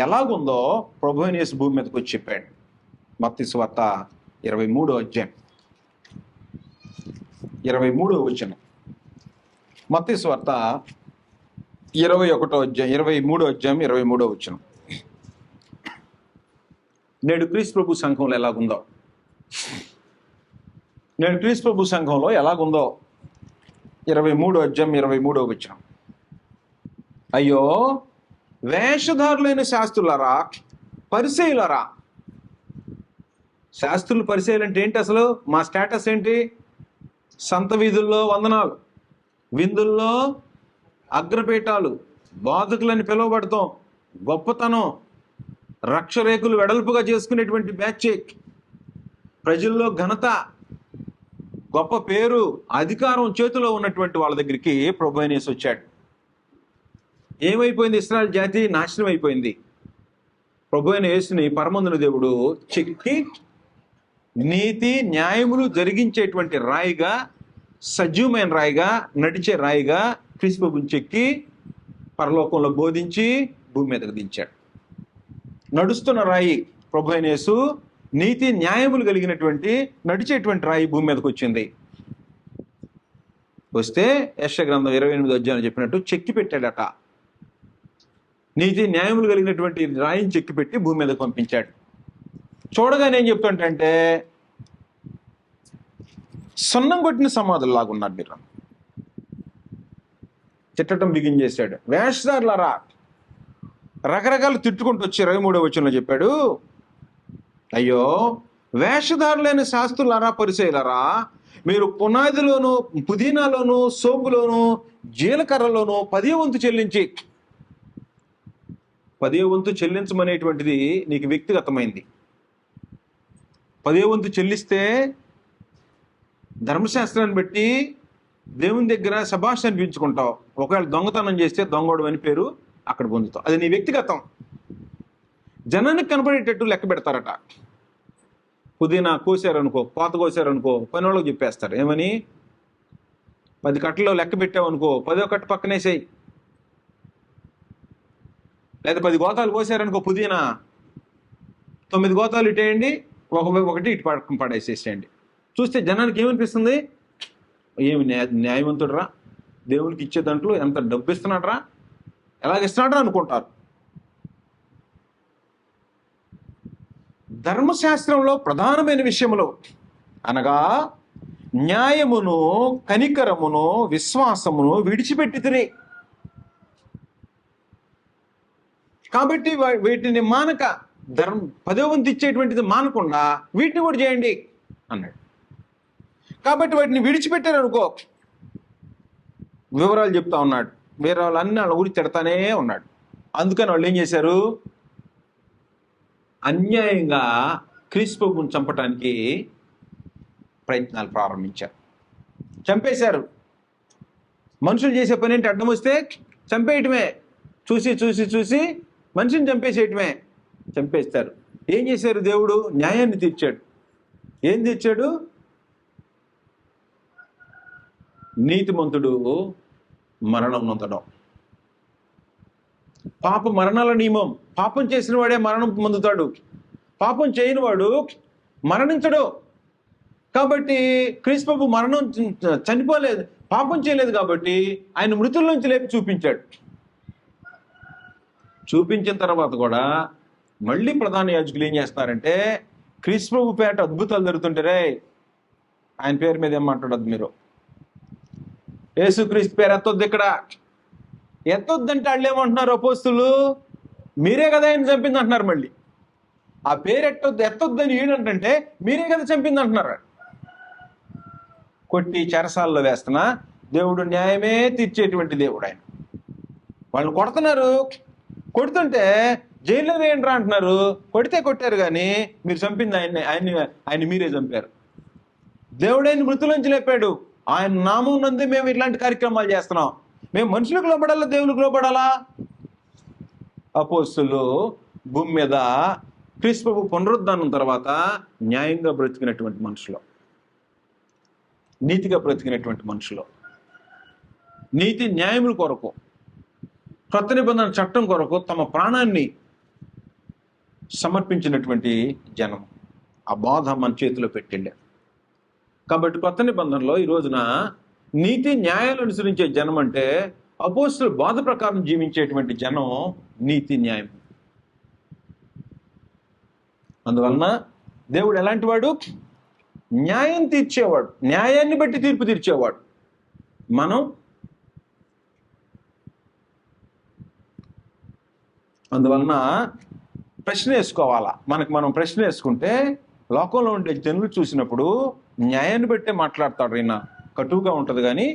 ఎలాగుందో ప్రభువైన యేసు భూమి మీదకి వచ్చి చెప్పాడు. మత్తయి సువార్త 23వ అధ్యాయం 23వ వచనం. మత్తయి సువార్త 23వ అధ్యాయం 23వ వచనం. నేడు క్రీస్తు ప్రభు సంఘంలో ఎలాగుందో, నేడు క్రీస్తు ప్రభు సంఘంలో ఎలాగుందో 23వ అధ్యాయం 23వ వచనం. అయ్యో వేషధారులైన శాస్త్రులారా, పరిసయ్యులారా. శాస్త్రులు, పరిసయ్యులు అంటే ఏంటి? అసలు మా స్టేటస్ ఏంటి? సంత వీధుల్లో వందనాలు, విందుల్లో అగ్రపీఠాలు, బాధకులని పిలువబడతాం, గొప్పతనం, రక్షరేకులు వెడల్పుగా చేసుకునేటువంటి బ్యాచ్, ప్రజల్లో ఘనత, గొప్ప పేరు, అధికారం చేతిలో ఉన్నటువంటి వాళ్ళ దగ్గరికి ప్రభువైన యేసు వచ్చాడు. ఏమైపోయింది? ఇశ్రాయేలు జాతి నాశనం అయిపోయింది. ప్రభువైన యేసుని పరమందున దేవుడు చెక్కి నీతి న్యాయములు జరిగించేటువంటి రాయిగా, సజీవమైన రాయిగా, నడిచే రాయిగా క్రీస్తు ప్రభువుని చెక్కి పరలోకంలో బోధించి భూమి మీదకు దించాడు. నడుస్తున్న రాయి ప్రభువైన యేసు, నీతి న్యాయములు కలిగినటువంటి నడిచేటువంటి రాయి భూమి మీదకి వచ్చింది. వస్తే యెషయా గ్రంథం 28వ అధ్యాయంలో చెప్పినట్టు చెక్కి పెట్టాడట. నీతి న్యాయములు కలిగినటువంటి రాయిని చెక్కి పెట్టి భూమి మీదకి పంపించాడు. చూడగానే ఏం చెప్తుంటే సున్నం కొట్టిన సమాధుల్లాగా ఉన్నారు మీరు. తిట్టడం బిగిన్ చేశాడు. వేషధారులారా, రకరకాలు తిట్టుకుంటూ వచ్చి 23వ వచనంలో చెప్పాడు. అయ్యో వేషధారులైన శాస్త్రులారా, పరిసయ్యులారా, మీరు పునాదిలోను, పుదీనాలోను, సోపులోను, జీలకర్రలోను 10వ వంతు చెల్లించి, 10వ వంతు చెల్లించమనేటువంటిది నీకు వ్యక్తిగతమైంది. 10వ వంతు చెల్లిస్తే ధర్మశాస్త్రాన్ని బట్టి దేవుని దగ్గర శభాష్ అనిపించుకుంటావు. ఒకవేళ దొంగతనం చేస్తే దొంగోడు అని పేరు అక్కడ పొందుతావు. అది నీ వ్యక్తిగతం. జనానికి కనపడేటట్టు లెక్క పెడతారట. పుదీనా కోసారనుకో, కోత కోసారనుకో, పని వాళ్ళకి చెప్పేస్తారు. ఏమని? 10 కట్టలో లెక్క పెట్టావనుకో, 10వ కట్ట పక్కనేసేయి. లేదా 10 గోతాలు కోసారనుకో, పుదీనా 9 గోతాలు ఇటేయండి, ఒకటి ఇటు పడేసేసేయండి. చూస్తే జనానికి ఏమనిపిస్తుంది? ఏమి న్యాయవంతుడు రా, దేవునికి ఇచ్చే దాంట్లో ఎంత డబ్బు ఇస్తున్నాడు రా, ఎలాగిస్తున్నాడు అనుకుంటారు. ధర్మశాస్త్రంలో ప్రధానమైన విషయంలో అనగా న్యాయమును, కనికరమును, విశ్వాసమును విడిచిపెట్టితిరి. కాబట్టి వీటిని మానక, పదో వంతు ఇచ్చేటువంటిది మానకుండా వీటిని కూడా చేయండి అన్నాడు. కాబట్టి వాటిని విడిచిపెట్టారు అనుకో, వివరాలు చెప్తా ఉన్నాడు. వేరే వాళ్ళన్నీ వాళ్ళ ఊరికి తిడతానే ఉన్నాడు. అందుకని వాళ్ళు ఏం చేశారు? అన్యాయంగా క్రీస్తు ప్రభువుని చంపటానికి ప్రయత్నాలు ప్రారంభించారు. చంపేశారు. మనుషులు చేసే పని ఏంటి? అడ్డం వస్తే చంపేయటమే. చూసి చూసి చూసి మనిషిని చంపేసేయటమే. చంపేస్తారు. ఏం చేశారు? దేవుడు న్యాయాన్ని తీర్చాడు. ఏం తీర్చాడు? నీతిమంతుడు మరణం నొందడం. పాప మరణాల నియమం. పాపం చేసిన వాడే మరణం పొందుతాడు, పాపం చేయని వాడు మరణించడు. కాబట్టి క్రీస్తు ప్రభు మరణం చనిపోలేదు, పాపం చేయలేదు కాబట్టి ఆయన మృతుల నుంచి లేపి చూపించాడు. చూపించిన తర్వాత కూడా మళ్ళీ ప్రధాన యాజకులు ఏం చేస్తారంటే, క్రీస్తు ప్రభు పేట అద్భుతాలు జరుగుతుంటారే, ఆయన పేరు మీద ఏం మాట్లాడద్దు మీరు, యేసుక్రీస్తు పేరు ఎత్తొద్దు, ఇక్కడ ఎత్తొద్దంటే వాళ్ళు ఏమంటున్నారు? అపోస్తులు మీరే కదా ఆయన చంపింది అంటున్నారు. మళ్ళీ ఆ పేరు ఎత్తొద్దని ఏంటంటే మీరే కదా చంపింది అంటున్నారు. కొట్టి చెరసాల్లో వేస్తున్నా దేవుడు న్యాయమే తీర్చేటువంటి దేవుడు ఆయన. వాళ్ళు కొడుతున్నారు, కొడుతుంటే జైల్లో వేయండిరా అంటున్నారు. కొడితే కొట్టారు కానీ మీరు చంపింది ఆయన మీరే చంపారు. దేవుడైన మృతులోంచి లేపాడు. ఆయన నామం నందు మేము ఇట్లాంటి కార్యక్రమాలు చేస్తున్నాం. మేము మనుషులకు లోబడాలా, దేవునికి లోబడాలా? అపోస్తులు భూమి మీద క్రీస్తు ప్రభు పునరుద్ధానం తర్వాత న్యాయంగా బ్రతికినటువంటి మనుషులు, నీతిగా బ్రతికినటువంటి మనుషులు, నీతి న్యాయముల కొరకు, కొత్త నిబంధన చట్టం కొరకు తమ ప్రాణాన్ని సమర్పించినటువంటి జనం. ఆ బాధ మన చేతిలో పెట్టిండే. కాబట్టి కొత్త నిబంధనలో ఈ రోజున నీతి న్యాయాలు అనుసరించే జనం అంటే అపోస్తుల బాధ ప్రకారం జీవించేటువంటి జనం నీతి న్యాయం. అందువలన దేవుడు ఎలాంటి వాడు? న్యాయం తీర్చేవాడు, న్యాయాన్ని బట్టి తీర్పు తీర్చేవాడు. మనం అందువలన ప్రశ్న వేసుకోవాలా. మనం ప్రశ్న వేసుకుంటే లోకంలో ఉండే జనులు చూసినప్పుడు న్యాయాన్ని బట్టే మాట్లాడతాడు. ఈయన కటువుగా ఉంటుంది, కానీ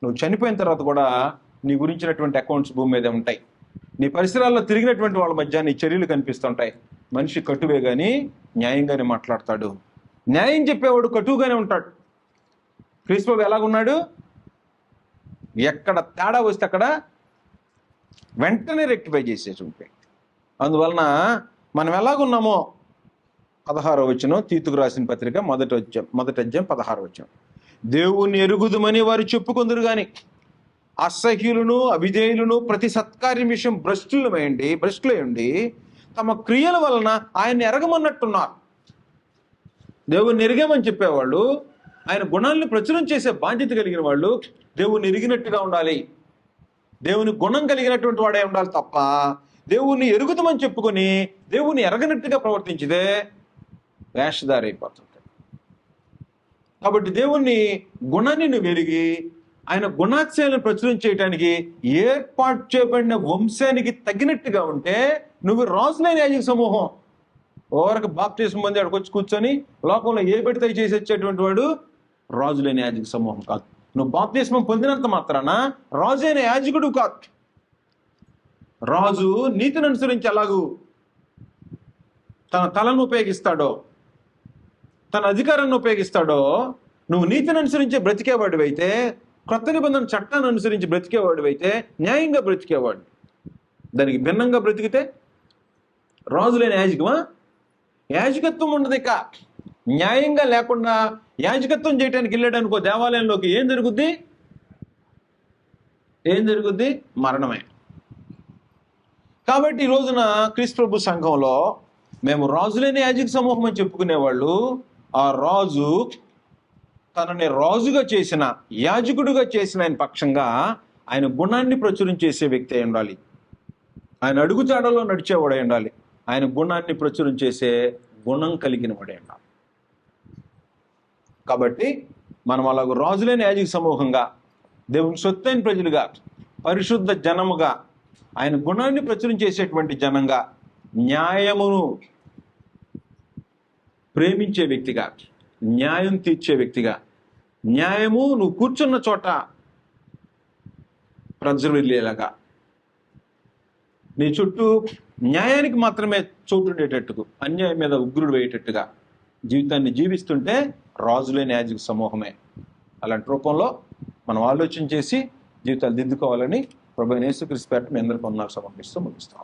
నువ్వు చనిపోయిన తర్వాత కూడా నీ గురించినటువంటి అకౌంట్స్ భూమి మీద ఉంటాయి. నీ పరిసరాల్లో తిరిగినటువంటి వాళ్ళ మధ్య నీ చర్యలు కనిపిస్తుంటాయి. మనిషి కటువే కానీ న్యాయంగానే మాట్లాడతాడు. న్యాయం చెప్పేవాడు కటువుగానే ఉంటాడు. క్రీస్తు ప్రభు ఎలాగున్నాడు? ఎక్కడ తేడా వస్తే అక్కడ వెంటనే రెక్టిఫై చేసేసి ఉంటాయి. అందువలన మనం ఎలాగున్నామో 16వ వచనం, తీతుకు రాసిన పత్రిక మొదటి అధ్యాయం 16వ వచనం. దేవుణ్ణి ఎరుగుదుమని వారు చెప్పుకొందురు గాని అసహ్యులను, అవిధేయులను, ప్రతి సత్కార్యం విషయం భ్రష్టులయండి తమ క్రియల వలన ఆయన్ని ఎరగమన్నట్టున్నారు. దేవుణ్ణి ఎరిగామని చెప్పేవాళ్ళు, ఆయన గుణాలను ప్రచురం చేసే బాధ్యత కలిగిన వాళ్ళు దేవుణ్ణి ఎరిగినట్టుగా ఉండాలి. దేవుని గుణం కలిగినటువంటి వాడే ఉండాలి తప్ప దేవుణ్ణి ఎరుగుతామని చెప్పుకొని దేవుణ్ణి ఎరగనట్టుగా ప్రవర్తించితే వేషధారి అయిపోతుంది. కాబట్టి దేవుణ్ణి గుణాన్ని నువ్వు ఎరిగి ఆయన గుణాత్యాలను ప్రచురం చేయడానికి ఏర్పాటు చేయబడిన వంశానికి తగినట్టుగా ఉంటే నువ్వు రాజులైన యాజక సమూహం. ఓవరకు బాప్తిస్మం పొంది అక్కడికి వచ్చి కూర్చొని లోకంలో ఏ పెడితే చేసి వచ్చేటువంటి వాడు రాజులైన యాజక సమూహం కాదు. నువ్వు బాప్తిస్మం పొందినంత మాత్రాన రాజు అయిన యాజకుడు కాదు. రాజు నీతిని అనుసరించి ఎలాగూ తన తలను ఉపయోగిస్తాడో, తన అధికారాన్ని ఉపయోగిస్తాడో, నువ్వు నీతిని అనుసరించి బ్రతికేవాడు అయితే, కొత్త నిబంధన చట్టాన్ని అనుసరించి బ్రతికేవాడు అయితే న్యాయంగా బ్రతికేవాడు. దానికి భిన్నంగా బ్రతికితే రాజులైన యాజకమా? యాజకత్వం ఉండదు. ఇక న్యాయంగా లేకుండా యాజకత్వం చేయడానికి వెళ్ళాడు అనుకో దేవాలయంలోకి, ఏం జరుగుద్ది? మరణమే. కాబట్టి ఈ రోజున క్రీస్తు ప్రభు సంఘంలో మేము రాజులైన యాజక సమూహం అని చెప్పుకునేవాళ్ళు, ఆ రాజు తనని రాజుగా చేసిన, యాజకుడుగా చేసిన ఆయన పక్షంగా ఆయన గుణాన్ని ప్రచురం చేసే వ్యక్తి అయి ఉండాలి. ఆయన అడుగుజాడలో నడిచేవాడై ఉండాలి. ఆయన గుణాన్ని ప్రచురం చేసే గుణం కలిగిన వాడే ఉండాలి. కాబట్టి మనం అలాగ రాజులైన యాజక సమూహంగా, దేవుని సొత్తైన ప్రజలుగా, పరిశుద్ధ జనముగా, ఆయన గుణాన్ని ప్రచురం చేసేటువంటి జనంగా, న్యాయమును ప్రేమించే వ్యక్తిగా, న్యాయం తీర్చే వ్యక్తిగా, న్యాయము నువ్వు కూర్చున్న చోట ప్రజలు వెళ్ళేలాగా, నీ చుట్టూ న్యాయానికి మాత్రమే చోటు ఉండేటట్టుకు, అన్యాయం మీద ఉగ్రుడు వేయేటట్టుగా జీవితాన్ని జీవిస్తుంటే రాజులైన యాజక సమూహమే. అలాంటి రూపంలో మనం ఆలోచన చేసి జీవితాలు దిద్దుకోవాలని ప్రభువైన యేసుక్రీస్తు పేరిట మీ అందరికీ వందనాలు సమర్పిస్తూ ముగిస్తాం.